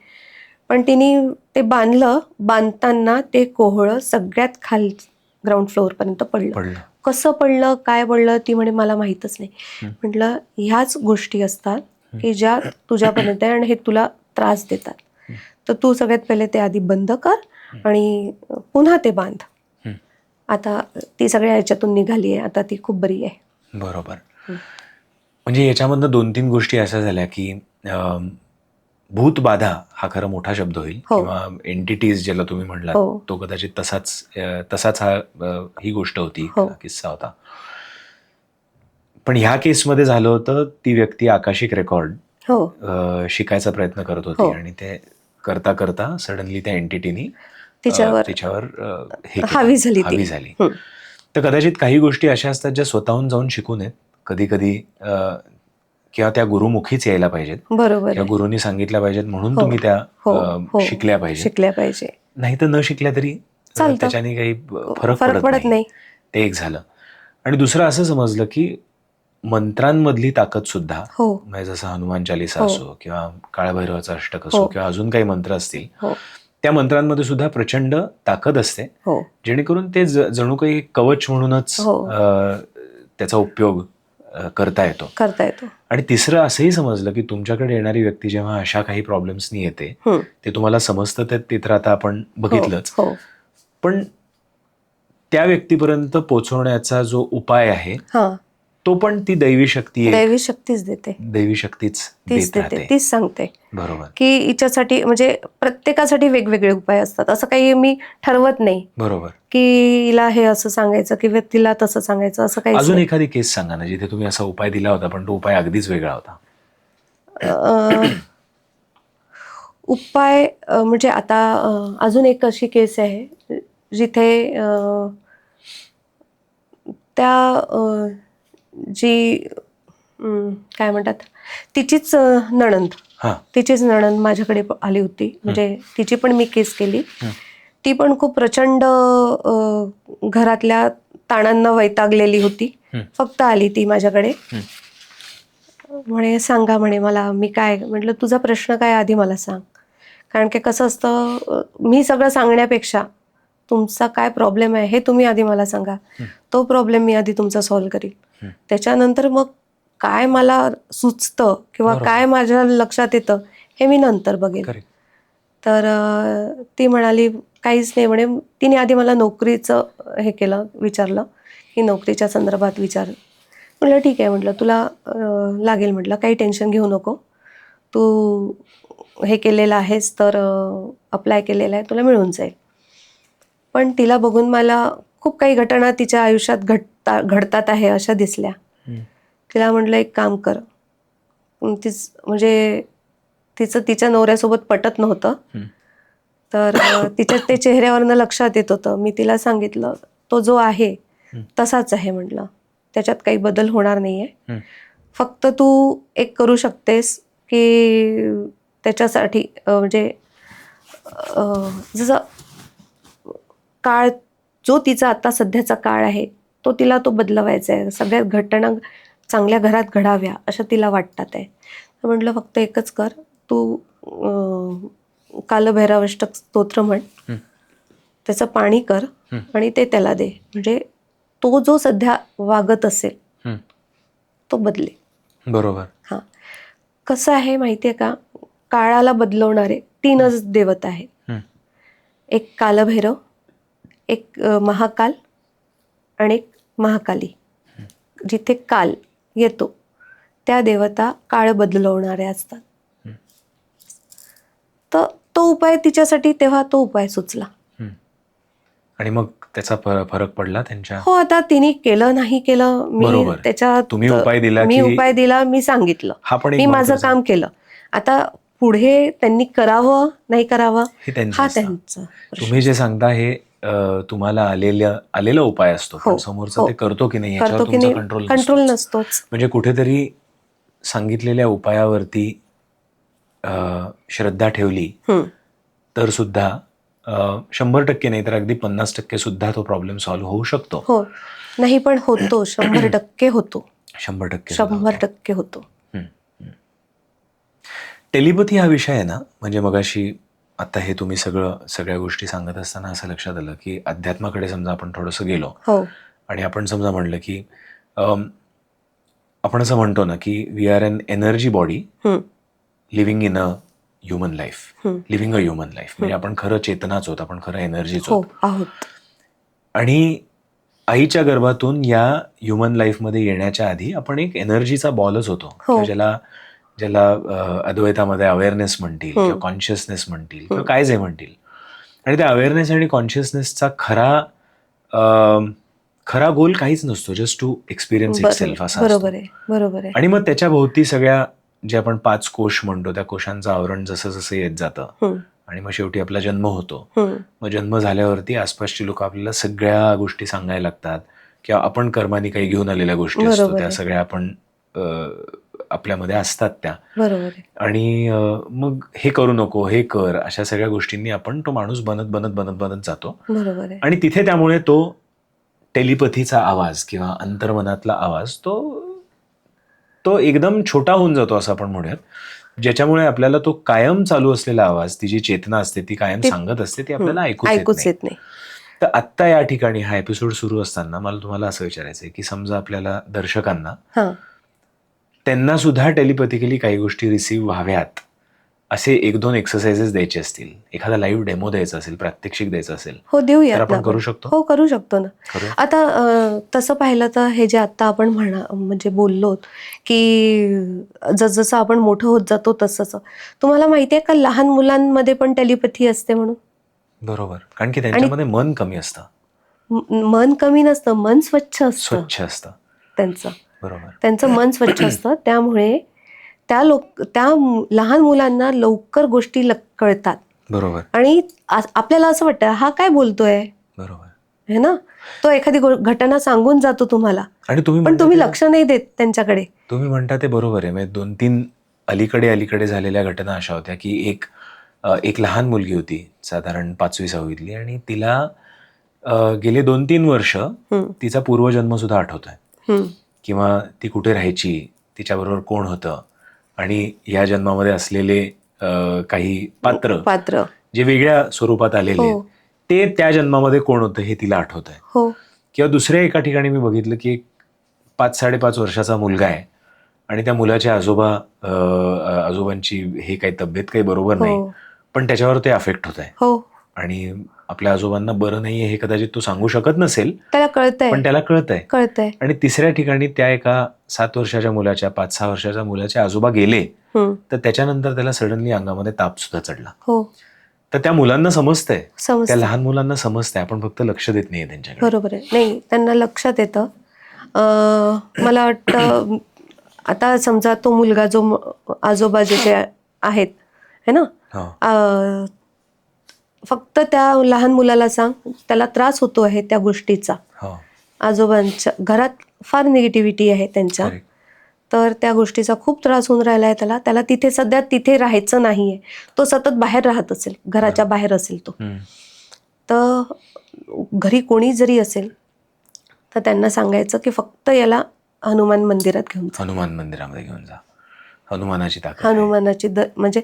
पण तिने ते बांधलं. बांधताना ते कोहळं सगळ्यात ग्राउंड फ्लोअरपर्यंत पडलं. कसं पडलं, काय पडलं, ती म्हणे मला माहीतच नाही. म्हटलं ह्याच गोष्टी असतात की ज्या तुझ्यापर्यंत आहे आणि हे तुला त्रास देतात. तर तू सगळ्यात पहिले ते आधी बंद कर आणि पुन्हा ते बांध. आता ती सगळ्या ह्याच्यातून निघाली आहे. आता ती खूप बरी आहे. बरोबर. म्हणजे याच्यामधनं 2-3 गोष्टी अशा झाल्या की भूतबाधा हा खरा मोठा शब्द होईल किंवा एंटिटीज ज्याला तुम्ही म्हणलात तो कदाचित तसाच ही गोष्ट होती, किस्सा होता. पण ह्या केसमध्ये झालं होतं, ती व्यक्ती आकाशिक रेकॉर्ड शिकायचा प्रयत्न करत होती आणि ते करता करता सडनली त्या एंटिटीनी तिच्यावर हावी झाली. तर कदाचित काही गोष्टी अशा असतात ज्या स्वतःहून जाऊन शिकू नयेत. कधी कधी किंवा त्या गुरुमुखीच यायला पाहिजेत. बरोबर. किंवा गुरुनी सांगितल्या पाहिजेत म्हणून तुम्ही त्या शिकल्या पाहिजे. नाही तर न शिकल्या तरी त्याच्याने काही फरक पडत नाही. ते एक झालं. आणि दुसरं असं समजलं की मंत्रांमधली ताकद सुद्धा, म्हणजे जसं हनुमान चालीसा असो किंवा काळभैरवाचा अष्टक असो किंवा अजून काही मंत्र असतील, त्या मंत्रांमध्ये सुद्धा प्रचंड ताकद असते. जेणेकरून ते जणू काही कवच म्हणूनच त्याचा उपयोग करता येतो. आणि तिसरं असंही समजलं की तुमच्याकडे येणारी व्यक्ती जेव्हा अशा काही प्रॉब्लेम्सनी येते, ते तुम्हाला समजतं, ते तिथं आता आपण बघितलंच. पण त्या व्यक्तीपर्यंत पोहोचवण्याचा जो उपाय आहे तो पण ती दैवी शक्तीच देते. तीच सांगते. बरोबर. की हिच्यासाठी म्हणजे प्रत्येकासाठी वेगवेगळे उपाय असतात. असं काही मी ठरवत नाही. बरोबर. की हिला हे असं सांगायचं किंवा तिला तसं सांगायचं, असं काही. अजून एखादी केस सांगा ना जिथे तुम्ही असा उपाय दिला होता पण तो उपाय अगदीच वेगळा होता. उपाय म्हणजे आता अजून एक अशी केस आहे जिथे त्या जी काय म्हणतात, तिचीच नणंद माझ्याकडे आली होती. म्हणजे तिची पण मी केस केली. ती पण खूप प्रचंड घरातल्या ताणांना वैतागलेली होती. फक्त आली ती माझ्याकडे. म्हणे सांगा म्हणे मला, मी काय. म्हटलं तुझा प्रश्न काय आधी मला सांग. कारण की कसं असतं, मी सगळं सांगण्यापेक्षा तुमचा काय प्रॉब्लेम आहे हे तुम्ही आधी मला सांगा. तो प्रॉब्लेम मी आधी तुमचा सॉल्व्ह करील. त्याच्यानंतर मग काय मला सुचतं किंवा काय माझ्या लक्षात येतं हे मी नंतर बघेन. तर ती म्हणाली काहीच नाही म्हणे. तिने आधी मला नोकरीचं हे केलं, विचारलं की नोकरीच्या संदर्भात विचार. म्हटलं ठीक आहे, म्हटलं तुला लागेल, म्हटलं काही टेन्शन घेऊ नको, तू हे केलेलं आहेस तर अप्लाय केलेलं आहे, तुला मिळून जाईल. पण तिला बघून मला खूप काही घटना तिच्या आयुष्यात घडतात आहे अशा दिसल्या. तिला म्हटलं एक काम कर. म्हणजे तिच्या नवऱ्यासोबत पटत नव्हतं. तर तिच्या ते चेहऱ्यावरनं लक्षात येत होतं. मी तिला सांगितलं तो जो आहे तसाच आहे, म्हटलं त्याच्यात काही बदल होणार नाहीये. फक्त तू एक करू शकतेस की त्याच्यासाठी म्हणजे जसं काळ जो तिचा आता सध्याचा काळ आहे तो तिला बदलवायचा आहे. सगळ्या घटना चांगल्या घरात घडाव्या अशा तिला वाटतात आहे. तर म्हटलं फक्त एकच कर, तू कालभैरवाष्टक स्तोत्र म्हण, त्याचं पाणी कर आणि ते त्याला दे. म्हणजे तो जो सध्या वागत असेल तो बदले. बरोबर. हां, कसं आहे माहिती आहे का, काळाला बदलवणारे 3च देवता आहेत. एक कालभैरव, एक महाकाल आणि एक महाकाली. जिथे काल येतो त्या देवता काळ बदलवणाऱ्या असतात. तर तो उपाय तिच्यासाठी तेव्हा तो उपाय सुचला. आणि मग त्याचा फरक पडला त्यांच्या. हो, आता तिने केलं नाही केलं, मी त्याच्यात तुम्ही उपाय दिला, मी सांगितलं, मी माझं काम केलं. आता पुढे त्यांनी करावं नाही करावं हे त्यांचं हा असतं. त्यांचा प्रश्न. तुम्ही जे सांगता हे तुम्हाला आलेला उपाय असतो, पण हो, समोरचं हो. ते करतो की नाही याच्यावर करतो की तुमचा नाही कंट्रोल कंट्रोल नसतोच. नसतोच. म्हणजे कुठेतरी सांगितलेल्या उपायावरती श्रद्धा ठेवली हम्म. तर सुद्धा 100% नाही तर अगदी 50% सुद्धा तो प्रॉब्लेम सॉल्व्ह होऊ शकतो. हो, नाही पण होतो, 100% होतो, 100% सुद्धा 100% होतो. टेलिपॅथी हा विषय आहे ना, म्हणजे मगाशी आता हे तुम्ही सगळ्या गोष्टी सांगत असताना असं लक्षात आलं की अध्यात्माकडे समजा आपण थोडंसं गेलो हो. आणि आपण समजा म्हणलं की आपण असं म्हणतो ना की we are an energy body hmm. Living in a human life. Hmm. Living a human life म्हणजे आपण खरं चेतनाच होत, आपण खरं एनर्जीच हो होत. आहोत. आणि आईच्या गर्भातून या ह्युमन लाईफमध्ये येण्याच्या आधी आपण एक एनर्जीचा बॉलच होतो, हो. किंवा ज्याला अद्वैतामध्ये अवेअरनेस म्हणतील किंवा कॉन्शियसनेस म्हणतील किंवा काय जे म्हणतील. आणि त्या अवेअरनेस आणि कॉन्शियसनेसचा खरा गोल काहीच नसतो, just to experience itself असा असतो. बरोबर आहे, बरोबर आहे. आणि मग त्याच्या भोवती सगळ्या जे आपण 5 कोश म्हणतो त्या कोशांचं आवरण जसं जसं येत जातं आणि मग शेवटी आपला जन्म होतो. मग जन्म झाल्यावरती आसपासची लोक आपल्याला सगळ्या गोष्टी सांगायला लागतात, किंवा आपण कर्माने काही घेऊन आलेल्या गोष्टी असतो बरोबर त्या आहे. सगळ्या आपण आपल्यामध्ये असतात त्या. बरोबर आहे. आणि मग हे करू नको, हे कर, अशा सगळ्या गोष्टींनी आपण तो माणूस बनत बनत बनत बनत जातो. बरोबर आहे. आणि तिथे त्यामुळे तो टेलिपथीचा आवाज किंवा अंतर्मनातला आवाज तो एकदम छोटा होऊन जातो असं आपण म्हणूयात, ज्याच्यामुळे आपल्याला तो कायम चालू असलेला आवाज, ती जी चेतना असते ती कायम सांगत असते, ती आपल्याला ऐकूच येत नाही. तर आत्ता या ठिकाणी हा एपिसोड सुरू असताना मला तुम्हाला असं विचारायचं आहे की समजा आपल्याला दर्शकांना त्यांना सुद्धा टेलिपॅथिकली काही गोष्टी रिसीव्ह व्हाव्यात असे 1-2 एक्सरसाइजेस द्यायचे असतील, एखादा लाईव्ह डेमो द्यायचा असेल, प्रात्यक्षिक द्यायचं असेल, हो देऊया, तर आपण करू शकतो. हो करू शकतो ना. करूया. आता तसं पाहिलं तर हे जे आता आपण म्हणजे बोललो की जसजसं आपण मोठं होत जातो तसंच तुम्हाला माहितीये का लहान मुलांमध्ये पण टेलिपॅथी असते म्हणून. बरोबर, कारण की त्यांच्यामध्ये मन कमी असतं. मन कमी नसतं, मन स्वच्छ असतं त्यांचं. बरोबर, त्यांचं मन स्वच्छ असतं, त्यामुळे त्या लहान मुलांना लवकर गोष्टी कळतात. बरोबर. आणि आपल्याला असं वाटतं हा काय बोलतोय, बरोबर है ना, तो एखादी घटना सांगून जातो तुम्हाला, आणि पण तुम्ही लक्ष नाही देत त्यांच्याकडे. तुम्ही म्हणता ते बरोबर आहे. म्हणजे 2-3 अलीकडे झालेल्या घटना अशा होत्या की एक लहान मुलगी होती, साधारण 5वी-6वीतली, आणि तिला गेले 2-3 वर्ष तिचा पूर्वजन्म सुद्धा आठवतोय, किंवा ती कुठे राहायची, तिच्याबरोबर कोण होतं, आणि या जन्मामध्ये असलेले काही पात्र जे वेगळ्या स्वरूपात आलेले ते त्या जन्मामध्ये कोण होतं हे तिला आठवत आहे. किंवा दुसऱ्या एका ठिकाणी मी बघितलं की 5-5.5 वर्षाचा मुलगा आहे आणि त्या मुलाच्या आजोबांची हे काही तब्येत काही बरोबर नाही, पण त्याच्यावर ते अफेक्ट होत आहे. आणि आपल्या आजोबांना बरं नाहीये हे कदाचित तो सांगू शकत नसेल, त्याला कळतंय, पण त्याला कळतंय. आणि तिसऱ्या ठिकाणी त्या एका 7 वर्षाच्या मुलाच्या 5-6 वर्षाच्या मुलाचे आजोबा गेले, तर त्याच्यानंतर त्याला सडनली अंगामध्ये ताप सुद्धा चढला. तर त्या मुलांना समजतंय, त्या लहान मुलांना समजतंय, आपण फक्त लक्ष देत नाहीये त्यांच्याकडे. बरोबर आहे, नाही त्यांना लक्षात येतं. मला वाटतं आता समजा तो मुलगा जो आजोबा जे आहेत है ना, फक्त त्या लहान मुलाला सांग त्याला त्रास होतो आहे त्या गोष्टीचा, आजोबांच्या घरात फार निगेटिव्हिटी आहे त्यांच्या, तर त्या गोष्टीचा खूप त्रास होऊन राहिला आहे त्याला तिथे सध्या तिथे राहायचं नाहीये, तो सतत बाहेर राहत असेल, घराच्या बाहेर असेल तो, तर घरी कोणी जरी असेल तर त्यांना सांगायचं की फक्त याला हनुमान मंदिरात घेऊन जा, हनुमान मंदिरामध्ये घेऊन जा, हनुमानाची ताकद, हनुमानाची म्हणजे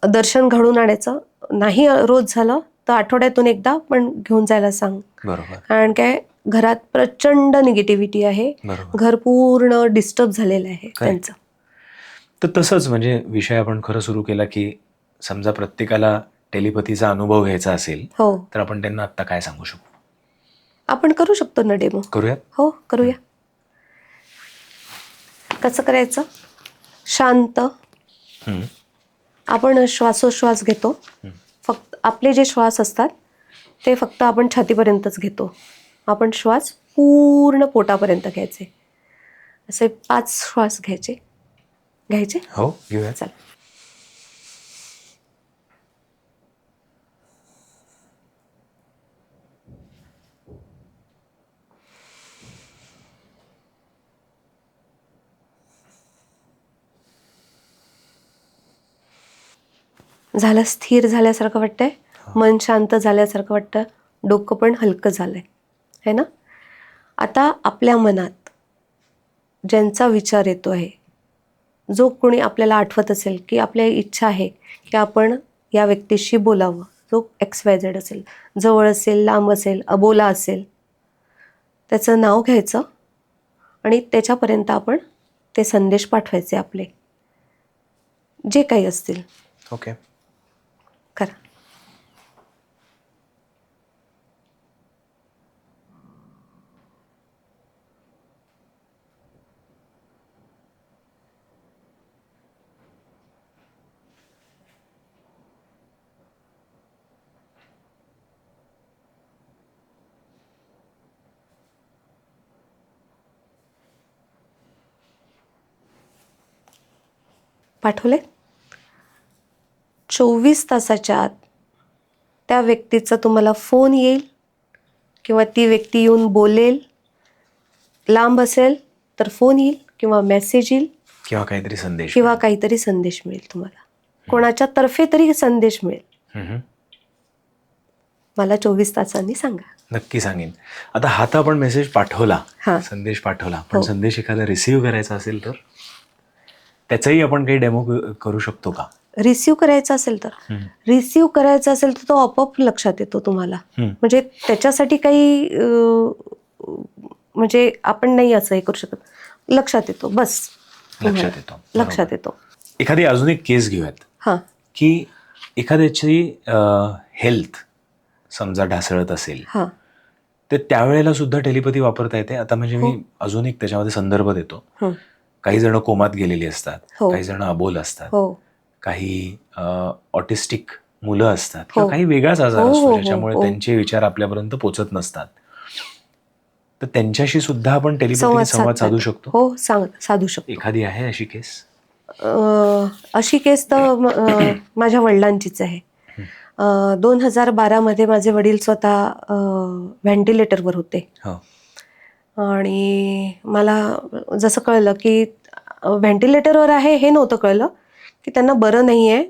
दर्शन घडून आणायचं. नाही रोज झालं तर आठवड्यातून एकदा पण घेऊन जायला सांग. बरोबर, कारण काय घरात प्रचंड निगेटिव्हिटी आहे, घर पूर्ण डिस्टर्ब झालेलं आहे त्यांचं. तर तसंच म्हणजे विषय आपण खरं सुरू केला की समजा प्रत्येकाला टेलिपॅथीचा अनुभव घ्यायचा असेल तर आपण त्यांना आत्ता काय सांगू शकू? आपण करू शकतो ना डेमो. करूया? हो करूया. कसं करायचं? शांत आपण श्वासोश्वास घेतो, फक्त आपले जे श्वास असतात ते फक्त आपण छातीपर्यंतच घेतो. आपण श्वास पूर्ण पोटापर्यंत घ्यायचे, असे 5 श्वास घ्यायचे. हो घेऊया. चल. झालं, स्थिर झाल्यासारखं वाटतंय, मन शांत झाल्यासारखं वाटतं, डोकं पण हलकं झालंय, है ना. आता आपल्या मनात ज्यांचा विचार येतो आहे, जो कोणी आपल्याला आठवत असेल की आपल्या इच्छा आहे की आपण या व्यक्तीशी बोलावं, जो XYZ असेल, जवळ असेल, लांब असेल, अबोला असेल, त्याचं नाव घ्यायचं आणि त्याच्यापर्यंत आपण ते संदेश पाठवायचे आपले, जे काही असतील. ओके. करा. पाठवले. 24 तासाच्या आत त्या व्यक्तीचा तुम्हाला फोन येईल किंवा ती व्यक्ती येऊन बोलेल. लांब असेल तर फोन येईल किंवा मेसेज येईल किंवा काहीतरी संदेश किंवा काहीतरी संदेश मिळेल तुम्हाला, कोणाच्या तर्फे तरी संदेश मिळेल. मला 24 तासांनी सांगा. नक्की सांगेन. आता हा तर आपण मेसेज पाठवला, हां. संदेश पाठवला, पण संदेश एखादा रिसीव्ह करायचा असेल तर त्याचाही आपण काही डेमो करू शकतो का? रिसिव्ह करायचा असेल तर तो आपोआप लक्षात येतो तुम्हाला. म्हणजे त्याच्यासाठी काही म्हणजे आपण नाही असं हे करू शकत, लक्षात येतो बस. लक्षात येतो. एखादी अजून एक केस घेऊयात. हां. की एखाद्याची हेल्थ समजा ढासळत असेल, हां. तर त्यावेळेला सुद्धा टेलिपॅथी वापरता येते. आता म्हणजे मी अजून एक त्याच्यामध्ये संदर्भ देतो. काही जण कोमात गेलेली असतात, काही जण अबोल असतात, काही ऑटिस्टिक मुलं असतात किंवा काही वेगळाच आजार असतो ज्याच्यामुळे त्यांचे विचार आपल्यापर्यंत पोहोचत नसतात. तर त्यांच्याशी सुद्धा आपण टेलिपॅथीने संवाद साधू शकतो. हो, साधू शकतो. एखादी आहे अशी केस? अशी केस तर माझ्या वडिलांचीच आहे. 2012 मध्ये माझे वडील स्वतः व्हेंटिलेटरवर होते आणि मला जसं कळलं की व्हेंटिलेटरवर आहे हे नव्हतं कळलं, की त्यांना बरं नाही आहे,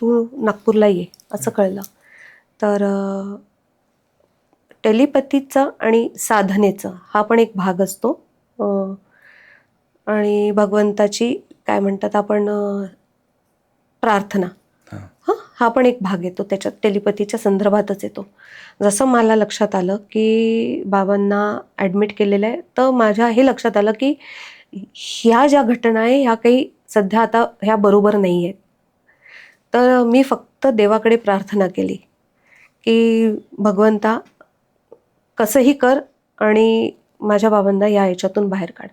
तू नागपूरला ये असं कळलं. तर टेलिपॅथीचा आणि साधनेचा हा पण एक भाग असतो. आणि भगवंताची काय म्हणतात आपण प्रार्थना, हा पण एक भाग येतो त्याच्यात, टेलिपॅथीच्या संदर्भातच येतो. जसं मला लक्षात आलं की बाबांना ॲडमिट केलेलं आहे, तर माझ्या हे लक्षात आलं की ह्या ज्या घटना आहे ह्या काही सध्या आता ह्या बरोबर नाही आहेत. तर मी फक्त देवाकडे प्रार्थना केली की भगवंता कसंही कर आणि माझ्या बाबांना या याच्यातून बाहेर काढ.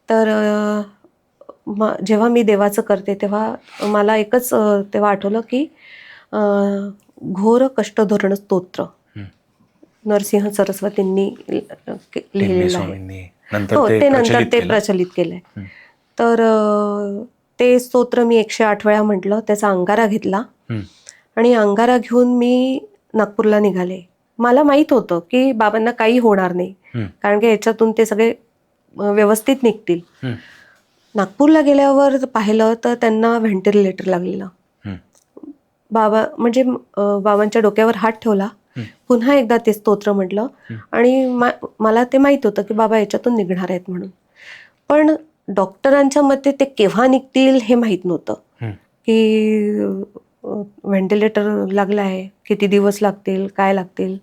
तर जेव्हा मी देवाचं करते तेव्हा मला एकच तेव्हा आठवलं की घोर कष्टधोरण स्तोत्र नरसिंह सरस्वतींनी लिहिलेलं आहे. ते नंतर ते प्रचलित केलंय. तर ते स्तोत्र मी 108 वेळा म्हटलं, त्याचा अंगारा घेतला आणि अंगारा घेऊन मी नागपूरला निघाले. मला माहित होतं की बाबांना काही होणार नाही, कारण की याच्यातून ते सगळे व्यवस्थित निघतील. नागपूरला गेल्यावर पाहिलं तर त्यांना व्हेंटिलेटर लागलेलं. बाबा म्हणजे बाबांच्या डोक्यावर हात ठेवला, पुन्हा एकदा ते स्तोत्र म्हटलं आणि मला ते माहित होतं की बाबा याच्यातून निघणार आहेत म्हणून. पण डॉक्टरांच्या मते ते केव्हा निघतील हे माहीत नव्हतं की व्हेंटिलेटर लागलं आहे, किती दिवस लागतील, काय लागतील.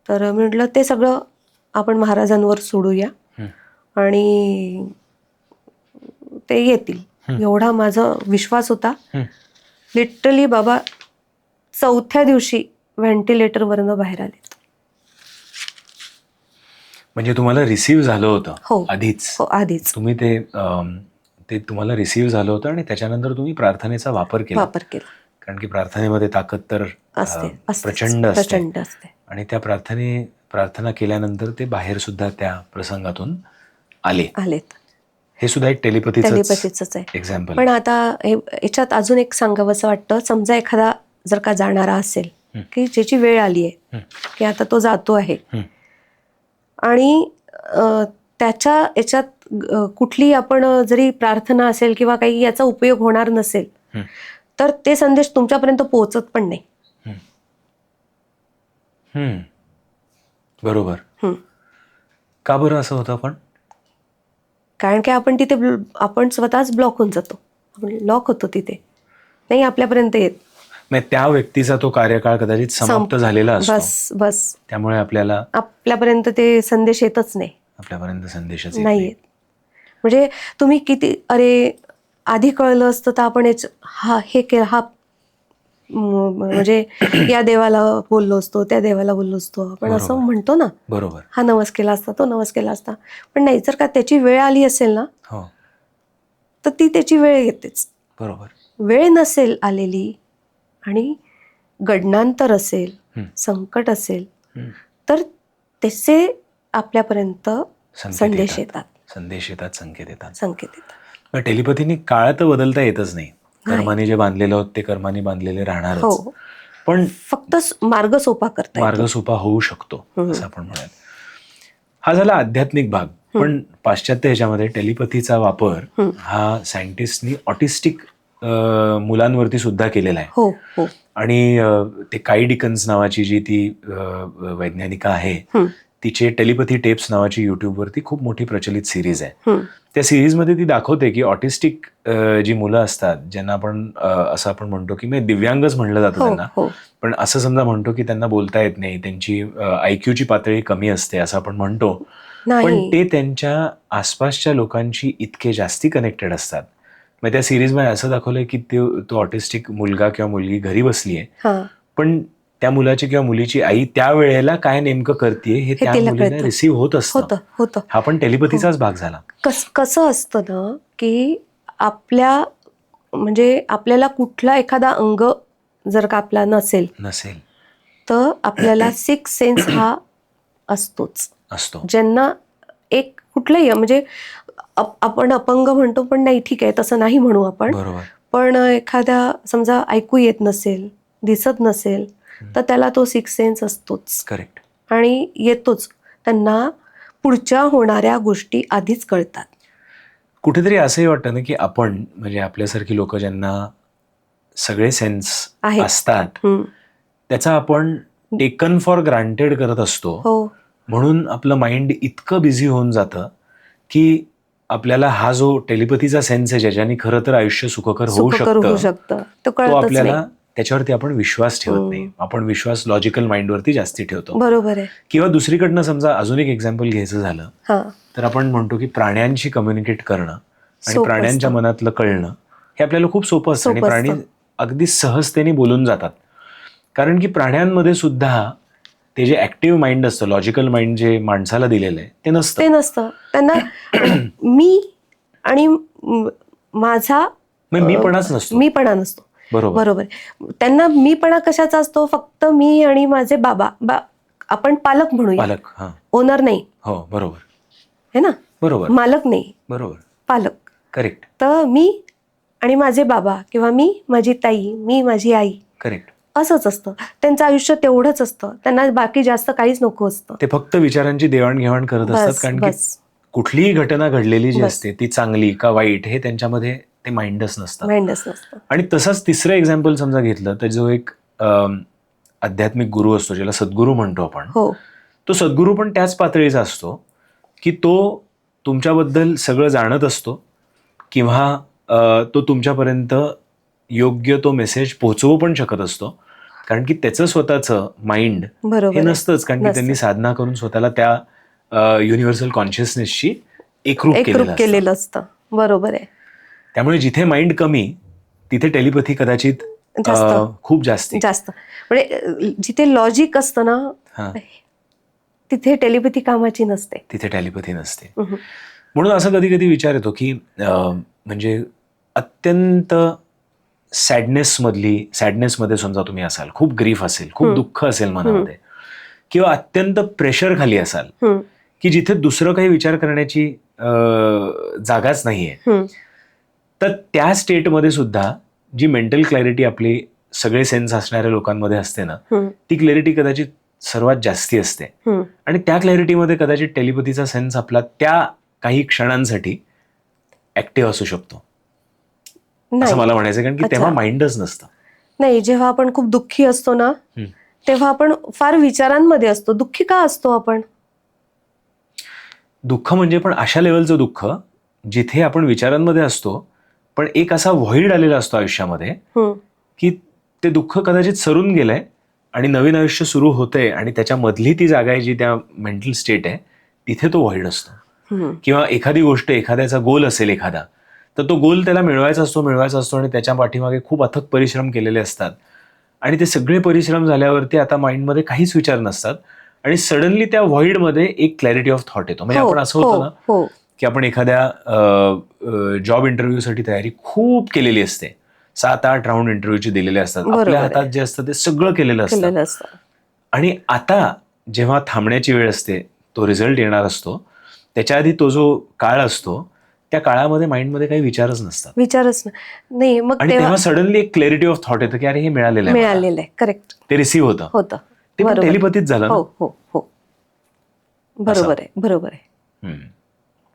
तर म्हटलं ते सगळं आपण महाराजांवर सोडूया आणि ते येतील एवढा माझा विश्वास होता. लिटरली बाबा 4थ्या दिवशी व्हेंटिलेटरवरनं बाहेर आले. म्हणजे तुम्हाला रिसीव्ह झालं होतं आधीच? हो, आधीच. तुम्ही ते तुम्हाला रिसीव्ह झालं होतं आणि त्याच्यानंतर तुम्ही प्रार्थनेचा वापर केला. कारण की प्रार्थनेमध्ये ताकद तर प्रचंड असते आणि त्या प्रार्थना केल्यानंतर ते बाहेर सुद्धा त्या प्रसंगातून आलेत. हे सुद्धा एक टेलिपॅथीचंच आहे एक्झाम्पल. पण आता याच्यात अजून एक सांगावंसं वाटतं, समजा एखादा जर का जाणारा असेल की ज्याची वेळ आली आहे की आता तो जातो आहे आणि त्याच्या याच्यात कुठली आपण जरी प्रार्थना असेल किंवा काही याचा उपयोग होणार नसेल, तर ते संदेश तुमच्यापर्यंत पोहोचत पण नाही. बरोबर. का बरं असं होतं पण? कारण की आपण तिथे आपण स्वतःच ब्लॉक होऊन जातो, आपण लॉक होतो तिथे, नाही आपल्यापर्यंत येत. मग त्या व्यक्तीचा तो कार्यकाळ कदाचित समाप्त झालेला असतो. बस त्यामुळे आपल्यापर्यंत ते संदेश येतच नाही. आपल्यापर्यंत संदेशच येत नाही नाही. येत. म्हणजे तुम्ही किती आधी कळलं असतं तर आपण हे केलं, म्हणजे या देवाला बोललो असतो, त्या देवाला बोललो असतो, आपण असं म्हणतो ना. बरोबर. हा नवस केला असता, तो नवस केला असता. पण नाही, जर का त्याची वेळ आली असेल ना, तर ती त्याची वेळ येतेच. बरोबर. वेळ नसेल आलेली आणि गडनांतर असेल, संकट असेल, तर त्याचे आपल्यापर्यंत संदेश येतात. संकेत येतात. संकेत टेलिपथीने काळ तर बदलता येतच नाही. कर्माने जे बांधलेलं होत ते कर्माने बांधलेले राहणारच. हो, पण फक्त मार्ग सोपा करता येतो. मार्ग सोपा होऊ शकतो असं आपण म्हणूयात. हा झाला आध्यात्मिक भाग. पण पाश्चात्य ह्याच्यामध्ये टेलिपथीचा वापर हा सायंटिस्टनी ऑटिस्टिक मुलांवरती सुद्धा केलेला आहे. हो. आणि ते काई डिकन्स नावाची जी ती वैज्ञानिका आहे, तिचे टेलिपथी टेप्स नावाची युट्यूबवरती खूप मोठी प्रचलित सिरीज आहे. त्या सिरीजमध्ये ती दाखवते की ऑटिस्टिक जी मुलं असतात, ज्यांना आपण असं आपण म्हणतो की दिव्यांगच म्हणलं जातं त्यांना, पण असं समजा म्हणतो की त्यांना बोलता येत नाही, त्यांची IQ ची पातळी कमी असते असं आपण म्हणतो, पण ते त्यांच्या आसपासच्या लोकांशी इतके जास्ती कनेक्टेड असतात. मग त्या सिरीजमध्ये असं दाखवलंय की तो ऑटिस्टिक मुलगा किंवा मुलगी घरी बसलीये, पण त्या मुलाची किंवा मुलीची आई त्या वेळेला काय नेमकं करतेय हे त्या मुलीला रिसीव्ह होत असतं. हा पण टेलिपथीचाच भाग झाला. कसं असतं ना की म्हणजे आपल्याला कुठला एखादा अंग जर का आपला नसेल तर आपल्याला 6 सेन्स हा असतो. ज्यांना एक कुठलंही म्हणजे आपण अपंग म्हणतो, पण नाही, ठीक आहे, तसं नाही म्हणू आपण. पण एखाद्या समजा ऐकू येत नसेल, दिसत नसेल, तर त्याला तो 6 सेन्स असतोच. करेक्ट. आणि येतोच. त्यांना पुढच्या होणाऱ्या गोष्टी आधीच कळतात. कुठेतरी असंही वाटतं ना की आपण म्हणजे आपल्यासारखी लोक ज्यांना सगळे सेन्स असतात, त्याचा आपण टेकन फॉर ग्रांटेड करत असतो. म्हणून आपलं माइंड इतकं बिझी होऊन जातं की आपल्याला हा जो टेलिपथीचा सेन्स आहे, ज्याच्याने खरं तर आयुष्य सुखकर होऊ शकतं, तो आपल्याला त्याच्यावरती आपण विश्वास ठेवत नाही. आपण विश्वास लॉजिकल माइंडवरती जास्ती ठेवतो. बरोबर आहे. किंवा दुसरीकडनं समजा अजून एक एक्झाम्पल घ्यायचं झालं तर आपण म्हणतो की प्राण्यांशी कम्युनिकेट करणं आणि प्राण्यांच्या मनातलं कळणं हे आपल्याला खूप सोपं असतं. आणि प्राणी अगदी सहजतेने बोलून जातात, कारण की प्राण्यांमध्ये सुद्धा ते जे ऍक्टिव्ह माइंड असतं, लॉजिकल माइंड जे माणसाला दिलेलं आहे ते नसतं. त्यांना मी आणि माझा मीपणा नसतो. बरोबर. त्यांना मीपणा कशाचा असतो? फक्त मी आणि माझे बाबा, आपण पालक म्हणूया, ओनर नाही. बरोबर है ना. बरोबर. मालक नाही. बरोबर. पालक. करेक्ट. तर मी आणि माझे बाबा किंवा मी माझी ताई, मी माझी आई. करेक्ट. असंच असतं त्यांचं आयुष्य, तेवढंच असतं. त्यांना बाकी जास्त काहीच नको असतं. ते फक्त विचारांची देवाणघेवाण करत असतात, कारण की कुठलीही घटना घडलेली जी असते ती चांगली का वाईट हे त्यांच्यामध्ये ते माइंडच नसतं. आणि तसंच तिसरं एक्झाम्पल समजा घेतलं तर जो एक आध्यात्मिक गुरु असतो, ज्याला सद्गुरू म्हणतो आपण, तो सद्गुरू पण त्याच पातळीचा असतो की तो तुमच्याबद्दल सगळं जाणत असतो किंवा तो तुमच्यापर्यंत योग्य तो मेसेज पोहोचवू पण शकत असतो, कारण की त्याचं स्वतःचं माइंड हे नसतंच, कारण की त्यांनी साधना करून स्वतःला त्या युनिव्हर्सल कॉन्शियसनेसशी एकरूप केलेलं असतं. बरोबर आहे. त्यामुळे जिथे माइंड कमी तिथे टेलिपथी कदाचित खूप जास्त. म्हणजे जिथे लॉजिक असतं ना तिथे टेलिपथी कामाची नसते. म्हणून असं कधी कधी विचार येतो की म्हणजे अत्यंत सॅडनेसमध्ये समजा तुम्ही असाल, खूप ग्रीफ असेल, खूप दुःख असेल मनामध्ये, किंवा अत्यंत प्रेशर खाली असाल की जिथे दुसरं काही विचार करण्याची जागाच नाहीये, तर त्या स्टेटमध्ये सुद्धा जी मेंटल क्लॅरिटी आपली सगळे सेन्स असणाऱ्या लोकांमध्ये असते ना, ती क्लॅरिटी कदाचित सर्वात जास्ती असते. आणि त्या क्लॅरिटीमध्ये कदाचित टेलिपथीचा सेन्स आपला त्या काही क्षणांसाठी ऍक्टिव्ह असू शकतो. असं मला म्हणायचं, कारण की अच्छा. तेव्हा माइंडच नसतं. नाही, जेव्हा आपण खूप दुःखी असतो ना तेव्हा आपण फार विचारांमध्ये असतो. दुःखी का असतो आपण? दुःख म्हणजे पण अशा लेवलचं दुःख जिथे आपण विचारांमध्ये असतो, पण एक असा व्हॉइड आलेला असतो आयुष्यामध्ये की ते दुःख कदाचित सरून गेलंय आणि नवीन आयुष्य सुरू होतंय आणि त्याच्या मधली ती जागा आहे जी त्या मेंटल स्टेट आहे, तिथे तो व्हॉइड असतो. किंवा एखादी गोष्ट, एखाद्याचा गोल असेल एखादा, तर तो गोल त्याला मिळवायचा असतो आणि त्याच्या पाठीमागे खूप अथक परिश्रम केलेले असतात आणि ते सगळे परिश्रम झाल्यावरती आता माइंडमध्ये काहीच विचार नसतात आणि सडनली त्या व्हॉइडमध्ये एक क्लॅरिटी ऑफ थॉट येतो. म्हणजे आपण असं होतं ना की आपण एखाद्या जॉब इंटरव्ह्यूसाठी तयारी खूप केलेली असते, 7-8 राऊंड इंटरव्ह्यूचे दिलेले असतात, आपल्या हातात जे असतं ते सगळं केलेलं असतं आणि आता जेव्हा थांबण्याची वेळ असते, तो रिझल्ट येणार असतो, त्याच्या आधी तो जो काळ असतो त्या काळामध्ये माइंडमध्ये काही विचारच नाही. मग तेव्हा सडनली एक क्लॅरिटी ऑफ थॉट येतं की अरे हे मिळालेलं आहे. करेक्ट. ते रिसीव्ह होतं. ते पण टेलिपॅथीच झालं ना. हो. बरोबर आहे.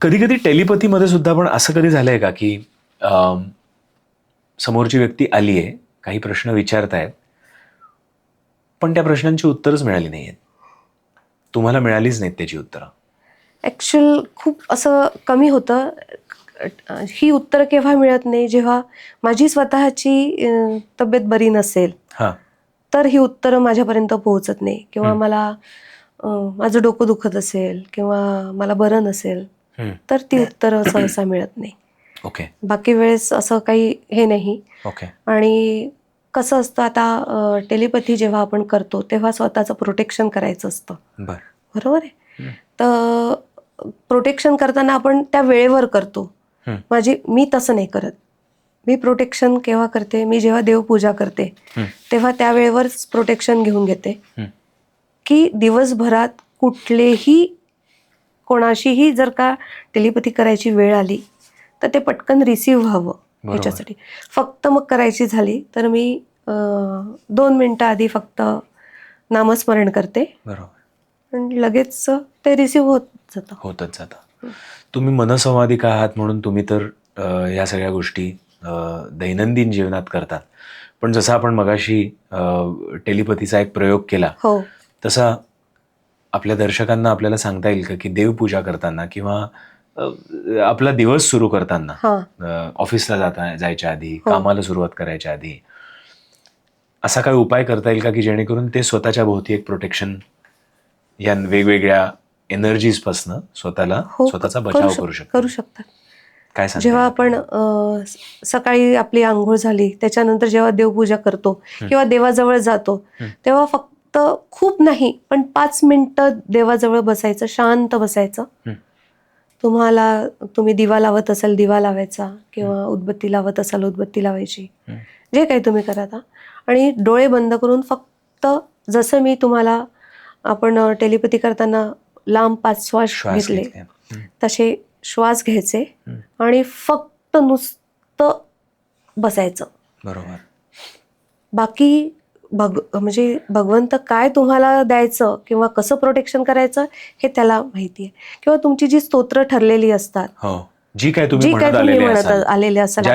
कधी कधी टेलिपॅथीमध्ये सुद्धा पण असं कधी झालंय का की समोरची व्यक्ती आली आहे, काही प्रश्न विचारतायत, पण त्या प्रश्नांची उत्तरच मिळाली नाहीयेत, तुम्हाला मिळालीच नाहीत त्याची उत्तरं? ऍक्च्युअल खूप असं कमी होतं. ही उत्तरं केव्हा मिळत नाही, जेव्हा माझी स्वतःची तब्येत बरी नसेल तर ही उत्तरं माझ्यापर्यंत पोहोचत नाही, किंवा मला माझं डोकं दुखत असेल किंवा मला बरं नसेल तर ती उत्तरं सहसा मिळत नाही. बाकी वेळेस असं काही हे नाही. आणि कसं असतं, आता टेलिपॅथी जेव्हा आपण करतो तेव्हा स्वतःचं प्रोटेक्शन करायचं असतं, बरोबर आहे. तर प्रोटेक्शन करताना आपण त्या वेळेवर करतो. मी तसं नाही करत. मी प्रोटेक्शन केव्हा करते, मी जेव्हा देवपूजा करते तेव्हा त्या वेळेवरच प्रोटेक्शन घेऊन घेते की दिवसभरात कुठलेही कोणाशीही जर का टेलिपॅथी करायची वेळ आली तर ते पटकन रिसीव्ह व्हावं ह्याच्यासाठी. फक्त मग करायची झाली तर मी 2 मिनिटं आधी फक्त नामस्मरण करते, आणि लगेच ते रिसीव्ह होतच जातं. तुम्ही मनसंवादिक आहात म्हणून तुम्ही तर या सगळ्या गोष्टी दैनंदिन जीवनात करतात, पण जसं आपण मगाशी टेलिपॅथीचा एक प्रयोग केला तसा आपल्या दर्शकांना आपल्याला सांगता येईल का की देवपूजा करताना किंवा आपला दिवस सुरू करताना, ऑफिसला जायच्या आधी, कामाला सुरुवात करायच्या आधी, असा काही उपाय करता येईल का की जेणेकरून ते स्वतःच्या भोवती एक प्रोटेक्शन या वेगवेगळ्या एनर्जीज पासून स्वतःचा बचाव करू शकतात? काय सांगता? जेव्हा आपण सकाळी आपली आंघोळ झाली त्याच्यानंतर जेव्हा देवपूजा करतो किंवा देवाजवळ जातो तेव्हा फक्त खूप नाही पण 5 मिनिटं देवाजवळ बसायचं, शांत बसायचं. तुम्ही दिवा लावत असाल दिवा लावायचा, किंवा उदबत्ती लावत असाल उदबत्ती लावायची, जे काही तुम्ही करता, आणि डोळे बंद करून फक्त जसं मी तुम्हाला आपण टेलिपॅथी करताना लांब 5 श्वास घेतले तसे श्वास घ्यायचे आणि फक्त नुसतं बसायचं. बाकी म्हणजे भगवंत काय तुम्हाला द्यायचं किंवा कसं प्रोटेक्शन करायचं हे त्याला माहिती आहे, किंवा तुमची जी स्तोत्र ठरलेली असतात, जी काय तुम्ही म्हणत आलेले असाल,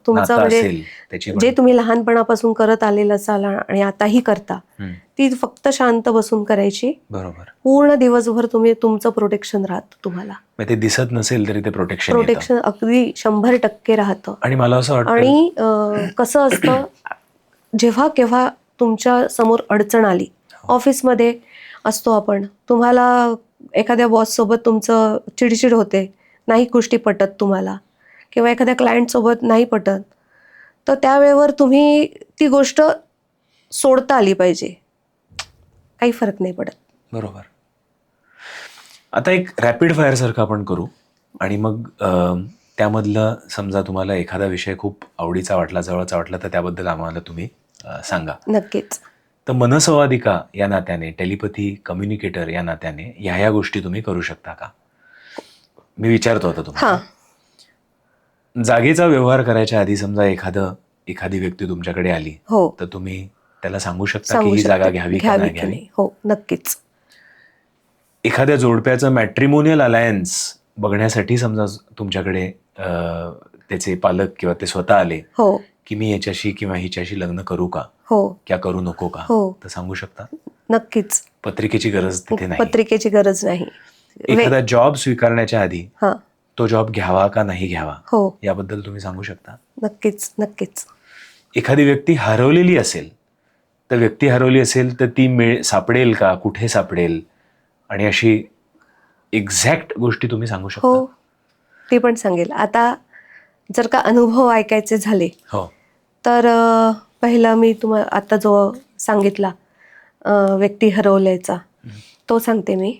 तुमचं म्हणजे जे तुम्ही लहानपणापासून करत आलेलं असाल आणि आताही करता, ती फक्त शांत बसून करायची. पूर्ण दिवसभर तुमचं प्रोटेक्शन राहतं. तुम्हाला ते दिसत नसेल तरी ते प्रोटेक्शन अगदी 100% राहतं. आणि मला असं वाटतं, आणि कसं असतं, जेव्हा केव्हा तुमच्या समोर अडचण आली, ऑफिसमध्ये असतो आपण, तुम्हाला एखाद्या बॉस सोबत तुमचं चिडचिड होते, नाही गोष्टी पटत तुम्हाला, किंवा एखाद्या क्लायंट सोबत नाही पटत, तर त्यावेळेवर तुम्ही ती गोष्ट सोडता आली पाहिजे, काही फरक नाही पडत. आता एक रॅपिड फायर सारखं आपण करू आणि मग त्यामधलं समजा तुम्हाला एखादा विषय खूप आवडीचा वाटला, जवळचा वाटला, तर त्याबद्दल आम्हाला तुम्ही सांगा. नक्कीच. तर मनसंवादिका या नात्याने, टेलिपॅथी कम्युनिकेटर या नात्याने ह्या गोष्टी तुम्ही करू शकता का? मी विचारतो होता तुम्हाला. जागेचा व्यवहार करायच्या आधी समजा एखादी व्यक्ती तुमच्याकडे आली तर तुम्ही त्याला सांगू शकता की ही जागा घ्यावी की नाही घ्यावी? हो, नक्कीच. एखाद्या जोडप्याचं मॅट्रिमोनियल अलायन्स बघण्यासाठी समजा तुमच्याकडे त्याचे पालक किंवा ते स्वतः आले हो की मी याच्याशी किंवा हिच्याशी लग्न करू का, हो क्या करू नको का, हो तर सांगू शकता? नक्कीच. पत्रिकेची गरज तिथे नाही. पत्रिकेची गरज नाही. एखादा जॉब स्वीकारण्याच्या आधी हां तो जॉब घ्यावा का नाही घ्यावा हो याबद्दल तुम्ही सांगू शकता? नक्कीच नक्कीच. एखादी व्यक्ती हरवलेली असेल तर व्यक्ती हरवली असेल तर ती सापडेल का, कुठे सापडेल, आणि अशी एक्झॅक्ट गोष्टी तुम्ही सांगू शकता? हो ती पण सांगेल. आता जर का अनुभव ऐकायचे झाले हो. तर पहिला मी तुम्हाला आता जो सांगितला व्यक्ती हरवल्याचा तो सांगते मी.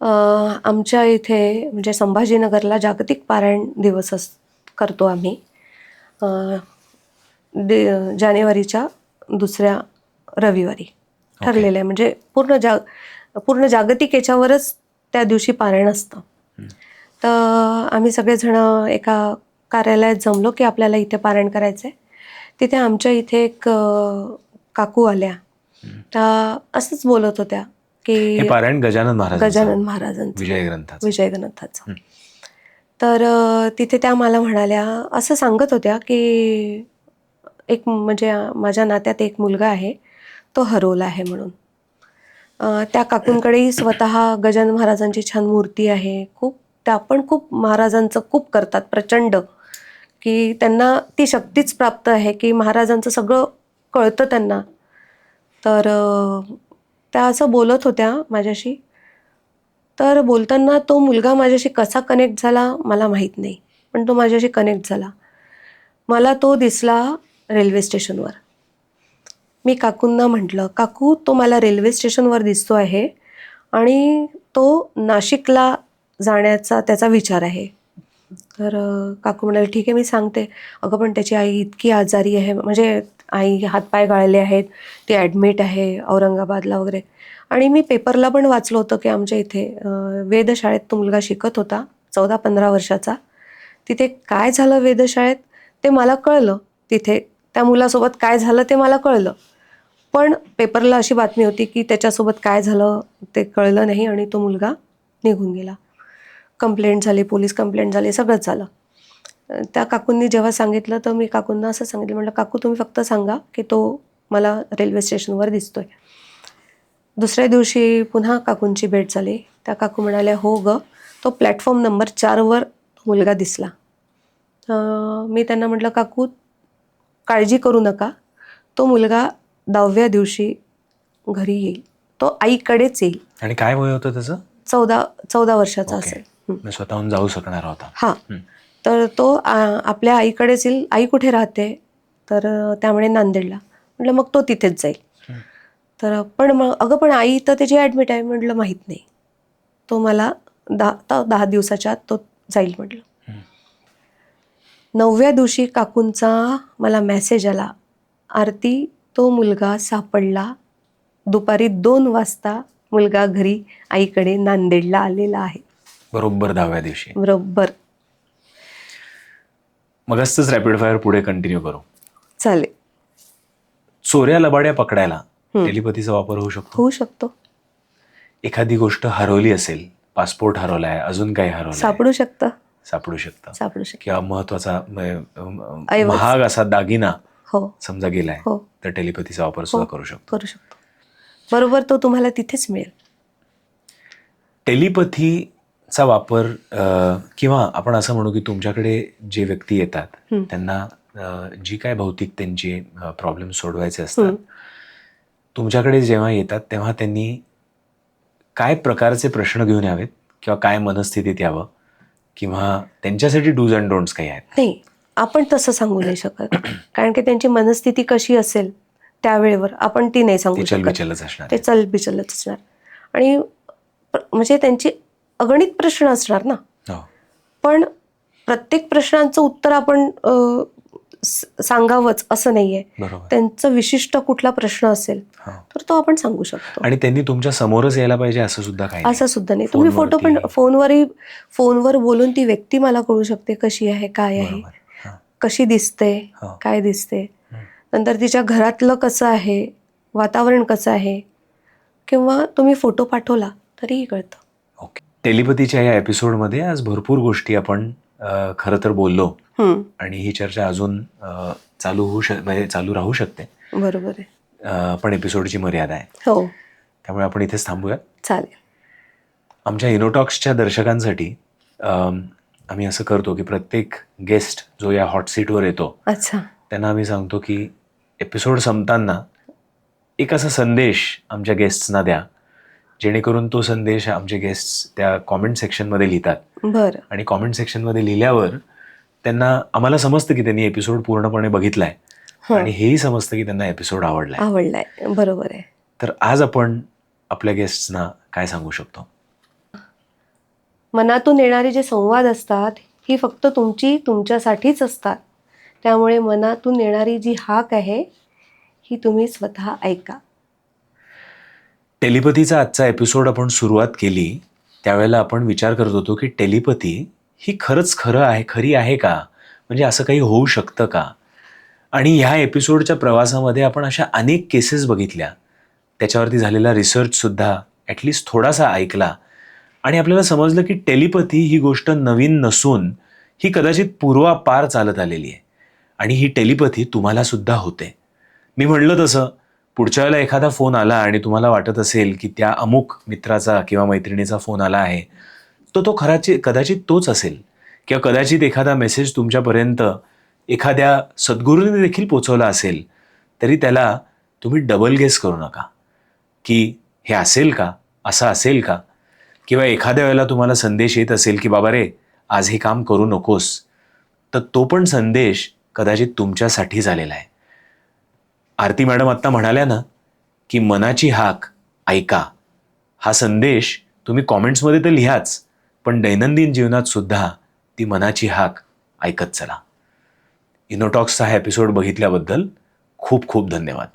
आमच्या इथे म्हणजे संभाजीनगरला जागतिक पारायण दिवस करतो आम्ही. जानेवारीच्या 2ऱ्या रविवारी ठरलेलं आहे. म्हणजे पूर्ण जागतिक याच्यावरच त्या दिवशी पारायण असतं. तर आम्ही सगळेजण एका कार्यालयात जमलो की आपल्याला इथे पारायण करायचं आहे. तिथे आमच्या इथे एक काकू आल्या. त्या असंच बोलत होत्या हे की पारायण गजानन महाराजांचं विजय ग्रंथाचं. विजय ग्रंथाचं. तर तिथे त्या मला म्हणाल्या, असं सांगत होत्या की एक म्हणजे माझ्या नात्यात एक मुलगा आहे, तो हरवला आहे म्हणून. त्या काकूंकडेही स्वतः गजानन महाराजांची छान मूर्ती आहे. त्या पण खूप महाराजांचं खूप करतात प्रचंड, की त्यांना ती शक्तीच प्राप्त आहे की महाराजांचं सगळं कळतं त्यांना. तर त्या असं बोलत होत्या माझ्याशी. तर बोलताना तो मुलगा माझ्याशी कसा कनेक्ट झाला मला माहीत नाही, पण तो माझ्याशी कनेक्ट झाला. मला तो दिसला रेल्वे स्टेशनवर. मी काकूंना म्हटलं, काकू तो मला रेल्वे स्टेशनवर दिसतो आहे आणि तो नाशिकला जाण्याचा त्याचा विचार आहे. तर काकू म्हणाले, ठीक आहे मी सांगते. अगं पण त्याची आई इतकी आजारी आहे, म्हणजे आई हातपाय गाळले आहेत, ती ॲडमिट आहे औरंगाबादला वगैरे. आणि मी पेपरला पण वाचलं होतं की आमच्या इथे वेधशाळेत तो मुलगा शिकत होता 14-15 वर्षाचा. तिथे काय झालं वेधशाळेत ते मला कळलं. तिथे त्या मुलासोबत काय झालं ते मला कळलं. पण पेपरला अशी बातमी होती की त्याच्यासोबत काय झालं ते कळलं नाही आणि तो मुलगा निघून गेला. कंप्लेंट झाली, पोलीस कंप्लेंट झाली, सगळंच झालं. त्या काकूंनी जेव्हा सांगितलं तर मी काकूंना असं सांगितलं, म्हटलं काकू तुम्ही फक्त सांगा की तो मला रेल्वे स्टेशनवर दिसतोय. दुसऱ्या दिवशी पुन्हा काकूंची भेट झाली. त्या काकू म्हणाल्या, हो ग, तो प्लॅटफॉर्म नंबर 4वर मुलगा दिसला. मी त्यांना म्हटलं, काकू काळजी करू नका, तो मुलगा 10व्या दिवशी घरी येईल, तो आईकडेच येईल. आणि काय वय होतं त्याचं? 14 वर्षाचा असेल. स्वतःहून जाऊ शकणार होता. हां. तर तो आपल्या आईकडेच येईल. आई कुठे राहते? तर त्यामुळे नांदेडला. म्हटलं मग तो तिथेच जाईल. तर पण मग अगं पण आई तर त्याची ॲडमिट आहे. म्हटलं माहीत नाही, तो मला 10 दिवसाच्या आत तो जाईल म्हटलं. 9व्या दिवशी काकूंचा मला मेसेज आला, आरती तो मुलगा सापडला. दुपारी 2 वाजता मुलगा घरी आईकडे नांदेडला आलेला आहे. बरोबर 10व्या दिवशी. बरोबर. मग असंच रॅपिड फायर पुढे कंटिन्यू करू. चालेल. चोऱ्या लबाड्या पकडायला टेलिपथीचा वापर होऊ शकतो? होऊ शकतो. एखादी गोष्ट हरवली असेल, पासपोर्ट हरवलाय, अजून काही हरवलंय, सापडू शकतं. सापडू शकतं. किंवा महत्वाचा महाग असा दागिना समजा गेलाय, तर टेलिपथीचा वापर सुद्धा करू शकतो. बरोबर, तो तुम्हाला तिथेच मिळेल. टेलिपथीचा वापर किंवा आपण असं म्हणू की तुमच्याकडे जे व्यक्ती येतात त्यांना जी काय भौतिक त्यांची प्रॉब्लेम सोडवायचे असतात, तुमच्याकडे जेव्हा येतात तेव्हा त्यांनी काय प्रकारचे प्रश्न घेऊन यावेत किंवा काय मनस्थितीत यावं, किंवा त्यांच्यासाठी डूज अँड डोंट्स काही आहेत? नाही, आपण तसं सांगू नाही शकत. कारण की त्यांची मनस्थिती कशी असेल त्यावेळेवर आपण ती नाही सांगू शकत. ते चलबिचलच असणार. आणि म्हणजे त्यांची अगणित प्रश्न असणार ना. पण प्रत्येक प्रश्नांचं उत्तर आपण सांगावंच असं नाहीये. त्यांचं विशिष्ट कुठला प्रश्न असेल तर तो आपण सांगू शकतो. आणि त्यांनी तुमच्या समोरच यायला पाहिजे असं सुद्धा काही? असं सुद्धा नाही. तुम्ही फोटो पण फोनवर बोलून ती व्यक्ती मला कळू शकते कशी आहे, काय आहे, कशी दिसते, काय दिसते, नंतर तिच्या घरातलं कसं आहे, वातावरण कसं आहे, किंवा तुम्ही फोटो पाठवला तरीही कळतं. ओके. टेलिपथीच्या या एपिसोडमध्ये आज भरपूर गोष्टी आपण खरं तर बोललो हम्म, आणि ही चर्चा अजून म्हणजे चालू राहू शकते. बरोबर आहे. पण एपिसोडची मर्यादा आहे, हो, त्यामुळे आपण इथेच थांबूया. चालेल. आमच्या इनोटॉक्सच्या दर्शकांसाठी आम्ही असं करतो की प्रत्येक गेस्ट जो या हॉट सीटवर येतो अच्छा. त्यांना आम्ही सांगतो की एपिसोड संपताना एक असा संदेश आमच्या गेस्ट्सना द्या, जेणेकरून तो संदेश आमचे गेस्ट्स त्या कॉमेंट सेक्शनमध्ये लिहितात. बरं. आणि कॉमेंट सेक्शनमध्ये लिहिल्यावर आम्हाला समजतं की त्यांनी एपिसोड पूर्णपणे बघितलाय आणि हेही समजतं की त्यांना एपिसोड आवडलाय. आवडलाय, बरोबर आहे. तर आज आपण आपल्या गेस्ट्सना काय सांगू शकतो? मनातून येणारे जे संवाद असतात ही फक्त तुमच्यासाठीच असतात. त्यामुळे मनातून येणारी जी हाक आहे ही तुम्ही स्वतः ऐका. टेलिपथीचा आजचा एपिसोड आपण सुरुवात केली त्यावेळेला आपण विचार करत होतो की टेलिपथी ही खरी आहे का, म्हणजे असं काही होऊ शकतं का? आणि ह्या एपिसोडच्या प्रवासामध्ये आपण अशा अनेक केसेस बघितल्या, त्याच्यावरती झालेला रिसर्चसुद्धा ॲटलिस्ट थोडासा ऐकला आणि आपल्याला समजलं की टेलिपथी ही गोष्ट नवीन नसून ही कदाचित पूर्वापार चालत आलेली आहे आणि ही टेलिपथी तुम्हाला सुद्धा होते. मी म्हणलं तसं पुढच्या वेळेला एखादा फोन आला आणि तुम्हाला वाटत असेल की त्या अमुक मित्राचा किंवा मैत्रिणीचा फोन आला आहे, तो कदाचित तोच असेल किंवा कदाचित एखादा मेसेज तुमच्यापर्यंत एखाद्या सद्गुरूने देखील पोचवला असेल, तरी त्याला तुम्ही डबल गेस करू नका की हे असेल का, असं असेल का? किंवा एखाद्या वेळेला तुम्हाला संदेश येत असेल की बाबा रे आज हे काम करू नकोस, तर तो पण संदेश कदाचित तुमच्यासाठी झालेला आहे. आरती मॅडम आत्ता म्हणाल्या ना की मनाची हाक ऐका, हा संदेश तुम्ही कॉमेंट्समध्ये तर लिहाच, पण दैनंदिन जीवनात सुद्धा ती मनाची हाक ऐकत चला. इनोटॉक्सचा हा एपिसोड बघितल्याबद्दल खूप खूप धन्यवाद.